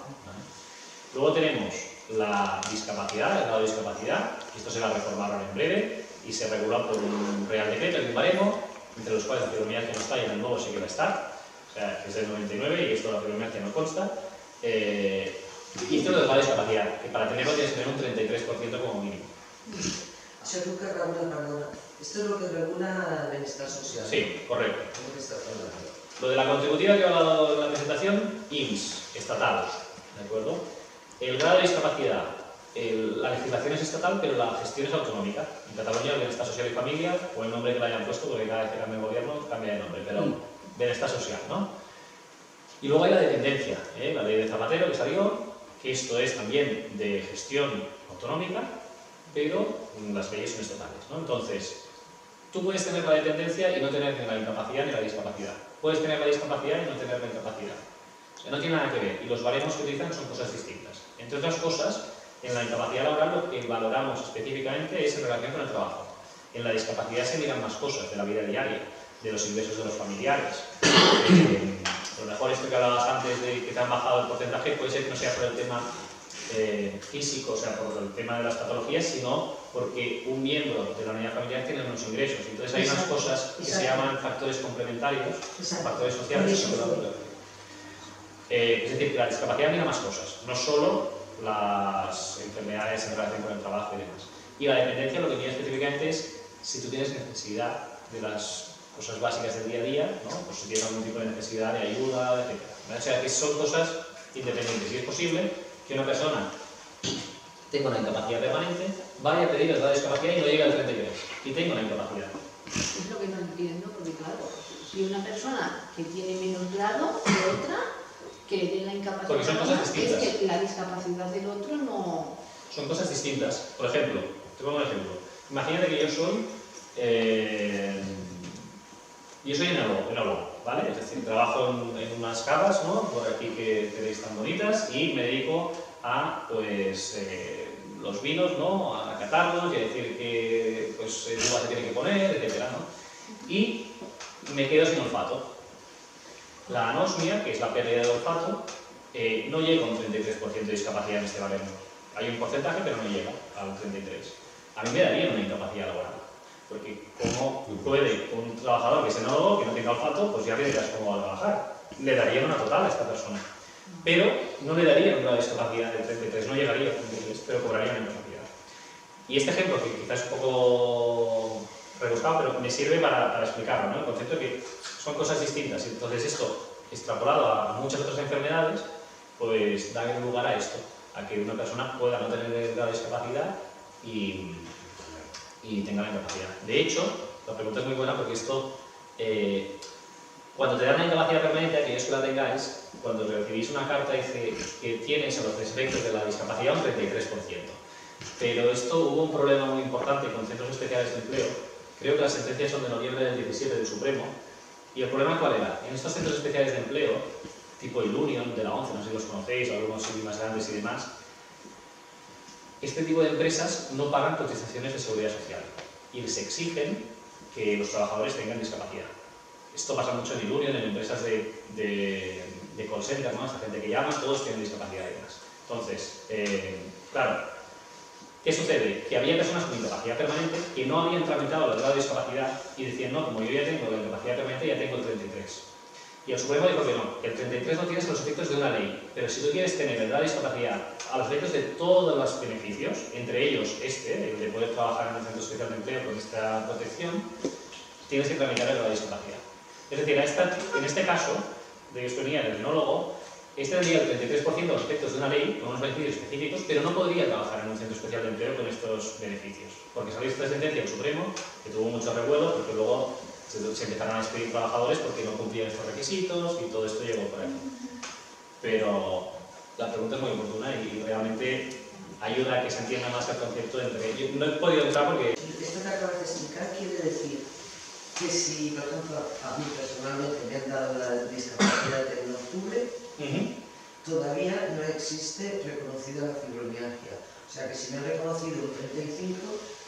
Speaker 2: Luego tenemos la discapacidad, el grado de discapacidad, esto se va a reformar ahora en breve y se regula por un real decreto y un baremo, entre los cuales la fibromialgia no está y en el nuevo sí que va a estar, o sea, es del 99 y esto la fibromialgia no consta. Y esto es lo de la discapacidad, que para tenerlo tienes que tener un 33% como mínimo.
Speaker 4: Això és el que regula, perdona, esto es lo que regula el bienestar social.
Speaker 2: Sí, correcto. Lo de la contributiva que he hablado en la presentación, IMSS, estatal, ¿de acuerdo? El grado de discapacidad, la legislación es estatal, pero la gestión es autonómica. En Cataluña, el Bienestar Social y Familia, o el nombre que le hayan puesto, porque cada vez que cambia el gobierno cambia de nombre, pero Bienestar Social, ¿no? Y luego hay la dependencia, la ley de Zapatero que salió, que esto es también de gestión autonómica, pero las leyes son estatales, ¿no? Entonces, tú puedes tener la dependencia y no tener ni la incapacidad ni la discapacidad. Puedes tener la discapacidad y no tener la incapacidad. O sea, no tiene nada que ver. Y los baremos que utilizan son cosas distintas. Entre otras cosas, en la incapacidad laboral lo que valoramos específicamente es en relación con el trabajo. En la discapacidad se miran más cosas de la vida diaria, de los ingresos de los familiares. A lo mejor esto que hablabas antes de que te han bajado el porcentaje puede ser que no sea por el tema físico, o sea, por el tema de las patologías, sino porque un miembro de la unidad familiar tiene unos ingresos. Entonces hay unas cosas que se llaman factores complementarios, factores sociales. Es decir, que la discapacidad mira más cosas, no solo las enfermedades en relación con el trabajo y demás. Y la dependencia lo que mira específicamente es si tú tienes necesidad de las cosas básicas del día a día, ¿no? Pues si tienes algún tipo de necesidad de ayuda, etc. O sea, que son cosas independientes. Y es posible que una persona tenga una incapacidad permanente, vaya a pedir el grado de discapacidad y no llegue al 33, y tenga una incapacidad.
Speaker 7: Es lo que no entiendo, porque claro, si una persona que tiene menos grado que otra, que le den la incapacidad,
Speaker 2: porque son cosas distintas.
Speaker 7: es que la discapacidad del otro no...
Speaker 2: Son cosas distintas. Por ejemplo, te pongo un ejemplo. Imagínate que yo soy enólogo, ¿vale? Es decir, trabajo en unas cavas, ¿no? Por aquí que tenéis tan bonitas, y me dedico a, pues, los vinos, ¿no? A catarlos y a decir que, pues, el uva se tiene que poner, etcétera, ¿no? Y me quedo sin olfato. La anosmia, que es la pérdida de olfato, no llega a un 33% de discapacidad en este baremo. Hay un porcentaje, pero no llega al 33%. A mí me daría una incapacidad laboral. Porque ¿cómo puede un trabajador que es enólogo, que no tenga olfato, pues ya te dirás cómo va a trabajar? Le daría una total a esta persona. Pero no le daría una discapacidad del 33, no llegaría al 33, pero cobraría una incapacidad. Y este ejemplo, que quizás es un poco rebuscado, pero me sirve para explicarlo, ¿no? El concepto de que son cosas distintas. Entonces esto, extrapolado a muchas otras enfermedades, pues da lugar a esto, a que una persona pueda no tener la discapacidad y tenga la incapacidad. De hecho, la pregunta es muy buena porque esto, cuando te dan una incapacidad permanente, aquellos que la tengáis, cuando recibís una carta dice que tienes a los efectos de la discapacidad un 33%. Pero esto hubo un problema muy importante con centros especiales de empleo. Creo que las sentencias son de noviembre del 17 del Supremo. ¿Y el problema cuál era? En estos centros especiales de empleo, tipo Ilunion, de la ONCE, no sé si los conocéis, algunos sí más grandes y demás, este tipo de empresas no pagan cotizaciones de seguridad social y les exigen que los trabajadores tengan discapacidad. Esto pasa mucho en Ilunion, en empresas de call center, ¿no? Esta gente que llama, todos tienen discapacidad y demás. Entonces, claro, ¿qué sucede? Que había personas con incapacidad permanente que no habían tramitado la grado de discapacidad y decían, no, como yo ya tengo la incapacidad permanente, ya tengo el 33. Y el Supremo dijo que no, que el 33 no tienes los efectos de una ley, pero si tú quieres tener el grado de discapacidad a los efectos de todos los beneficios, entre ellos el de poder trabajar en un centro especial de empleo con esta protección, tienes que tramitar el grado de discapacidad. Es decir, en este caso, de que venía el enólogo, tendría el 33% de los efectos de una ley con unos beneficios específicos, pero no podría trabajar en un centro especial de empleo con estos beneficios. Porque salió esta sentencia del Supremo, que tuvo mucho revuelo, porque luego se empezaron a despedir trabajadores porque no cumplían estos requisitos y todo esto llegó por aquí. Pero la pregunta es muy oportuna y realmente ayuda a que se entienda más el concepto entre ellos. No he podido entrar porque...
Speaker 4: Esto que acabas de explicar quiere decir que si, por ejemplo, a mí personalmente me han dado la discapacidad en octubre, todavía no existe reconocida la fibromialgia. O sea que si me han reconocido un 35,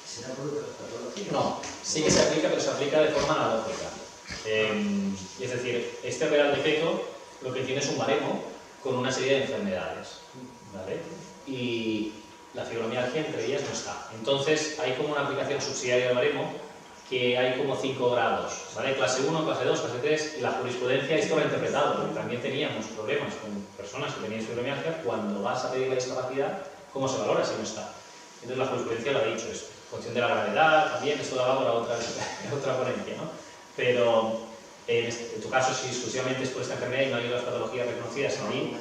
Speaker 4: será por otras patologías.
Speaker 2: No, sí que se aplica, pero se aplica de forma analógica. Es decir, este Real Decreto lo que tiene es un baremo con una serie de enfermedades, ¿vale? Y la fibromialgia entre ellas no está. Entonces hay como una aplicación subsidiaria del baremo que hay como 5 grados, ¿vale? Clase 1, clase 2, clase 3, y la jurisprudencia esto lo ha interpretado, porque también teníamos problemas con personas que tenían fibromialgia. Cuando vas a pedir la discapacidad, ¿cómo se valora si no está? Entonces la jurisprudencia lo ha dicho esto. Cuestión de la gravedad, también, esto daba para otra ponencia, ¿no? Pero en tu caso, si exclusivamente es por esta enfermedad y no hay otras patologías reconocidas en ahí,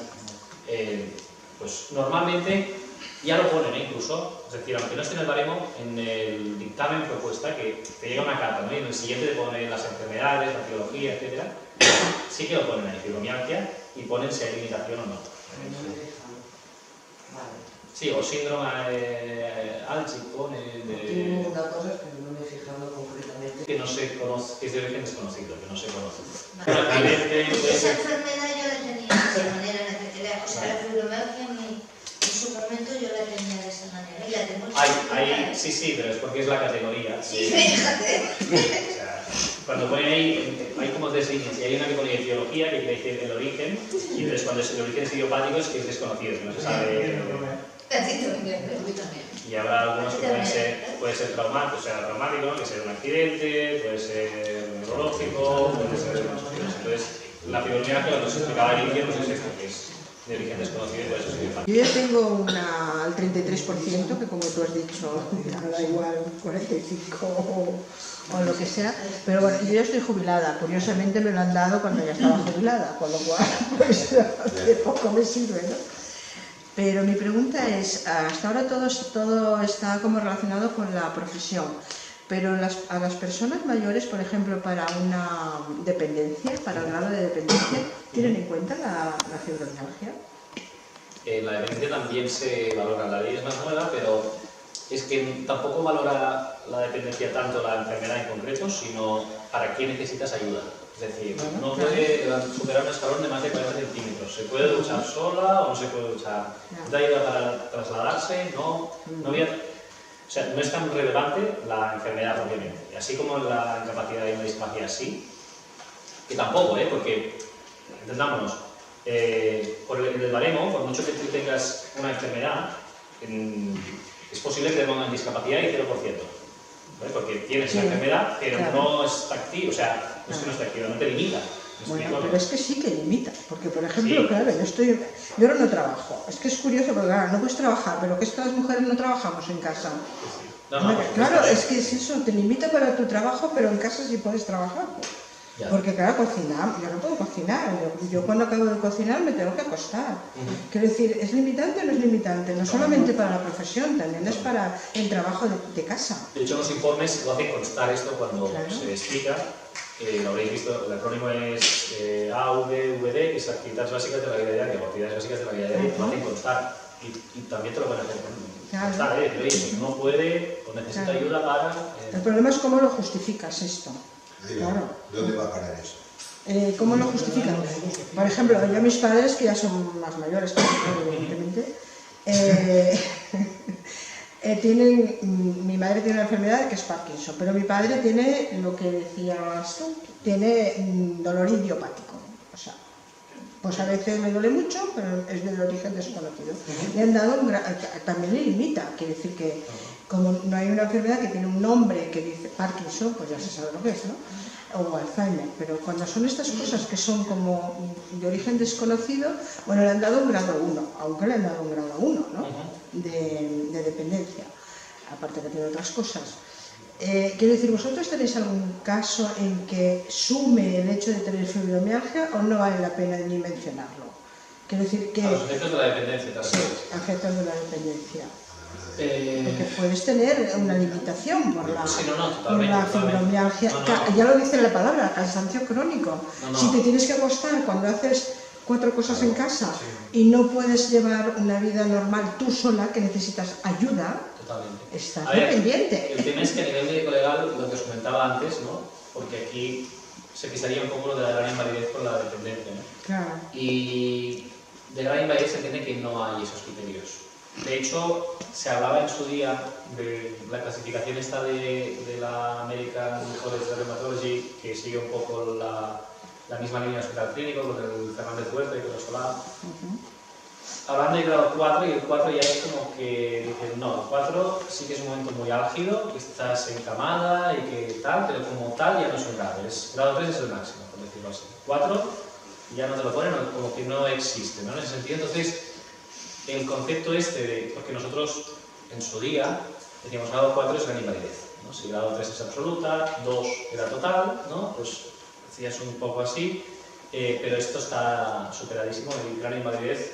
Speaker 2: pues normalmente Ya lo ponen, incluso, es decir, aunque no esté en el baremo, en el dictamen propuesta, que te llega una carta, ¿no? Y en el siguiente te ponen las enfermedades, la etiología, etc. Sí que lo ponen ahí, fibromialgia, y ponen si hay limitación o no. Sí, o síndrome álgico pone
Speaker 4: Tengo una cosa que no me he fijado concretamente.
Speaker 2: que no se conoce, que es de origen desconocido, que no se conoce.
Speaker 5: Esa enfermedad yo la tenía de esa manera, o sea, la fibromialgia en su momento yo la tenía de esa manera y la tengo
Speaker 2: Sí, pero es porque es la categoría.
Speaker 5: Sí, fíjate.
Speaker 2: O sea, cuando ponen ahí, hay como tres líneas, y hay una que pone etiología, que quiere decir el origen, y entonces cuando el origen es idiopático es que es desconocido, que no se sabe. Y habrá algunos que puede ser traumático, ¿no? Que sea un accidente, puede ser neurológico, puede ser muchas cosas. Entonces, la fibromialgia, lo que se explicaba al inicio, pues es esto, que es de origen desconocido y por eso es idiopático.
Speaker 8: Yo ya tengo al 33%, que como tú has dicho, me da igual, 45 o lo que sea, pero bueno, yo ya estoy jubilada, curiosamente me lo han dado cuando ya estaba jubilada, con lo cual, pues, de poco me sirve, ¿no? Pero mi pregunta es, hasta ahora todo está como relacionado con la profesión, pero a las personas mayores, por ejemplo, para una dependencia, para el grado de dependencia, ¿tienen en cuenta la fibromialgia?
Speaker 2: La dependencia también se valora, la ley es más nueva, pero es que tampoco valora la dependencia tanto la enfermedad en concreto, sino para qué necesitas ayuda. Es decir, no puede superar un escalón de más de 40 centímetros. ¿Se puede duchar sola o no se puede duchar? ¿Da ayuda para trasladarse? No. O sea, no es tan relevante la enfermedad propiamente. Y así como la incapacidad y la discapacidad sí, que tampoco, porque, entendámonos, por el baremo, por mucho que tú tengas una enfermedad, es posible que te pongan discapacidad y 0%. Porque tienes la enfermedad, pero no está activo, o sea, no es que no esté activo, no te limita.
Speaker 8: Bueno, pero es que sí que limita, porque por ejemplo, claro, yo ahora no trabajo, es que es curioso porque claro, no puedes trabajar, pero que es que las mujeres no trabajamos en casa. Claro, es que es eso, te limita para tu trabajo, pero en casa sí puedes trabajar.
Speaker 2: Ya.
Speaker 8: Porque claro, cocinar, yo no puedo cocinar, yo cuando acabo de cocinar me tengo que acostar. Quiero decir, ¿es limitante o no es limitante? No solamente para la profesión, también es para el trabajo de casa.
Speaker 2: De hecho, los informes lo hacen constar esto cuando se explica, lo habréis visto, el acrónimo es AVVD, que es Actividades Básicas de la Vida Diaria, o Actividades Básicas de la Vida Diaria, lo hacen constar, y también te lo pueden hacer constar, pero oye, no puede, o necesita ayuda para...
Speaker 8: El problema es cómo lo justificas esto.
Speaker 1: Claro. ¿Dónde va a parar eso?
Speaker 8: ¿Cómo lo justifican? Por ejemplo, yo mis padres, que ya son más mayores que yo, evidentemente, mi madre tiene una enfermedad que es Parkinson, pero mi padre tiene lo que decías tú, tiene dolor idiopático. O sea, pues a veces le duele mucho, pero es de origen desconocido. Le han dado también le limita, quiere decir que como no hay una enfermedad que tiene un nombre que dice Parkinson, pues ya se sabe lo que es, ¿no? O Alzheimer, pero cuando son estas cosas que son como de origen desconocido, bueno, le han dado un grado 1, aunque le han dado un grado 1, ¿no? De dependencia, aparte que tiene otras cosas. Quiero decir, ¿vosotros tenéis algún caso en que sume el hecho de tener fibromialgia o no vale la pena ni mencionarlo? Quiero decir que...
Speaker 2: A los efectos de la dependencia también.
Speaker 8: Sí, efectos de la dependencia. Porque puedes tener una limitación por la fibromialgia. Ya lo dice la palabra, cansancio crónico. Si te tienes que acostar cuando haces 4 cosas en casa y no puedes llevar una vida normal tú sola, que necesitas ayuda, estás dependiente.
Speaker 2: El tema es que a nivel médico-legal, lo que os comentaba antes, ¿no? Porque aquí se pisaría un poco lo de la gran invalidez por la dependencia, ¿no?
Speaker 8: Claro.
Speaker 2: Y de gran invalidez se entiende que no hay esos criterios. De hecho, se hablaba en su día de la clasificación esta de la American College of Rheumatology, que sigue un poco la misma línea de hospital clínico con el Fernández Huerta y con el Solá. Hablando del grado 4, y el 4 ya es como que dicen, no, el 4 sí que es un momento muy álgido, que estás encamada y que tal, pero como tal ya no es un grado. Grado 3 es el máximo, por decirlo así. 4 ya no te lo ponen, como que no existe, ¿no? En ese sentido, entonces, el concepto de, porque nosotros en su día decíamos grado 4 es gran invalidez, ¿no? Si grado 3 es absoluta, 2 era total, ¿no? Pues decías un poco así, pero esto está superadísimo, y gran invalidez,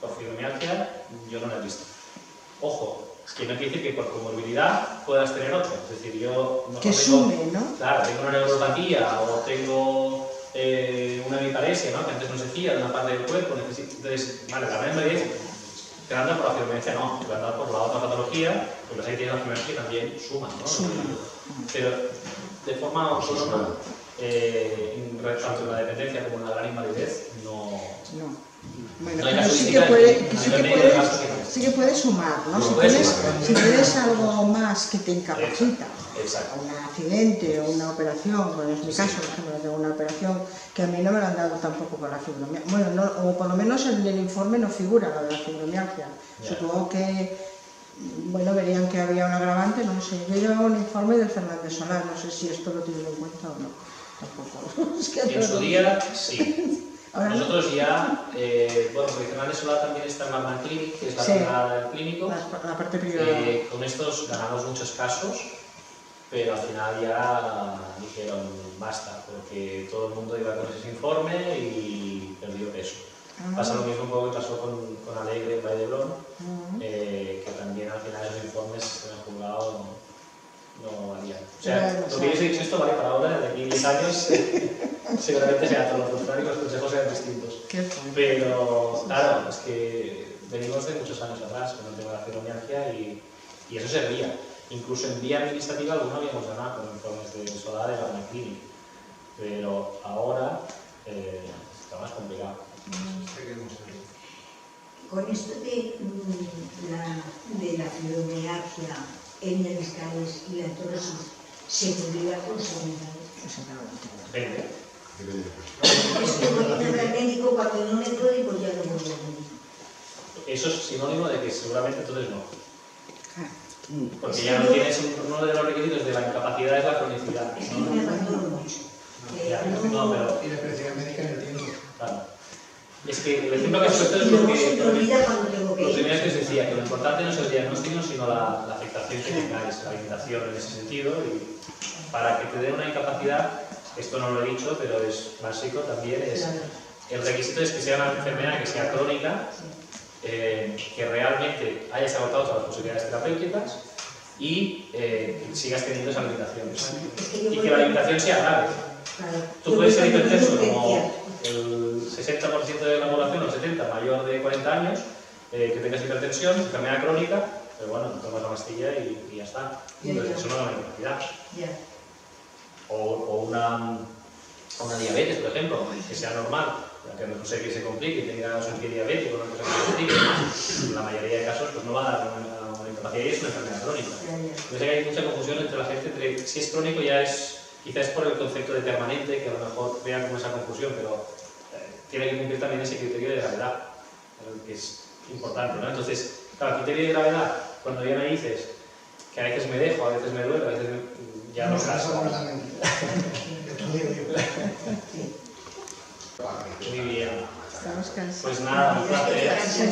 Speaker 2: por fibromialgia yo no la he visto. Ojo, es que no quiere decir que por comorbilidad puedas tener otra. Es decir, yo
Speaker 8: Que sume, ¿no?
Speaker 2: Claro, tengo una neuropatía o tengo una hemiparesia, ¿no? Que antes no se hacía de una parte del cuerpo, entonces, vale, la MMD te anda por la fibromialgia, no, te anda por la otra patología, porque los ahí tienes la fibromialgia también suman, ¿no? Pero de forma autónoma, tanto en la dependencia como en la gran invalidez, no.
Speaker 8: Bueno,
Speaker 2: no hay
Speaker 8: pero
Speaker 2: casuística
Speaker 8: sí que puede sumar, ¿no?
Speaker 2: No,
Speaker 8: Si tienes algo más que te incapacita,
Speaker 2: Exacto.
Speaker 8: un accidente o una operación, bueno, en mi caso, por ejemplo, tengo una operación que a mí no me lo han dado tampoco por la fibromialgia, bueno, no, o por lo menos en el informe no figura la de la fibromialgia. Supongo que, bueno, verían que había un agravante, no sé. Yo llevaba un informe del Fernández Solar, no sé si esto lo tienen en cuenta o no, tampoco. Es que
Speaker 2: En su día, sí.
Speaker 8: Ahora no.
Speaker 2: Nosotros ya, bueno, porque Fernández Solar también está en la Clinic, que es la privada del clínico.
Speaker 8: La parte privada.
Speaker 2: Con estos ganamos muchos casos, pero al final ya dijeron basta, porque todo el mundo iba con ese informe y perdió peso. Pasa lo mismo un poco que pasó con Alegre en Vallebrón, que también al final esos informes en el juzgado no valían. O sea, lo que yo os he dicho esto vale para ahora, de aquí a 10 años seguramente sea todo lo contrario, los consejos sean distintos. Pero claro, es que venimos de muchos años atrás con el tema de la fibromialgia y eso se veía. Incluso en vía administrativa alguno habíamos ganado con informes de Solar de la Clinic, pero ahora está más complicado.
Speaker 5: Con esto de la fibromialgia, hernias discales y la artrosis, ¿se podría consolidar?
Speaker 2: Depende.
Speaker 5: Es que voy a ir al médico cuando no me duele, pues ya no voy al médico.
Speaker 2: Eso es sinónimo de que seguramente entonces no. Porque
Speaker 5: Es
Speaker 2: ya
Speaker 5: que
Speaker 2: no tienes uno de los requisitos de la incapacidad es la cronicidad.
Speaker 5: Es que me abandono mucho.
Speaker 2: Ya, no, pero
Speaker 3: Y la presión médica en el tiempo.
Speaker 2: claro. Es que el ejemplo que has puesto es
Speaker 5: Y
Speaker 2: lo
Speaker 5: luego se te olvida
Speaker 2: que
Speaker 5: cuando tengo que
Speaker 2: lo
Speaker 5: ir.
Speaker 2: primero que os decía, que lo importante no es el diagnóstico, sino la afectación que tengáis, la limitación en ese sentido. Y para que te dé una incapacidad, esto no lo he dicho, pero es básico también, el requisito es que sea una enfermedad que sea crónica, que realmente hayas agotado todas las posibilidades terapéuticas y que sigas teniendo esa limitación. Y que la limitación sea grave. Tú puedes ser hipertenso como el 60% de la población o el 70% mayor de 40 años, que tengas hipertensión, enfermedad crónica, pero bueno, tomas la pastilla y ya está. Entonces, eso no da una incapacidad. O una diabetes, por ejemplo, que sea normal, que no sé que se complique y tengas un pie diabético, una cosa que se complique, en la mayoría de casos pues no va a dar una incapacidad y es una enfermedad crónica. Yo sé que hay mucha confusión entre la gente, entre si es crónico ya es, quizás por el concepto de permanente, que a lo mejor crea como esa confusión, pero tiene que cumplir también ese criterio de gravedad, que es importante, ¿no? Entonces, claro, criterio de gravedad, cuando ya me dices que a veces me dejo, a veces me duele, a veces ya no caso. Muy bien.
Speaker 8: Estamos cansados.
Speaker 2: Pues nada, un placer.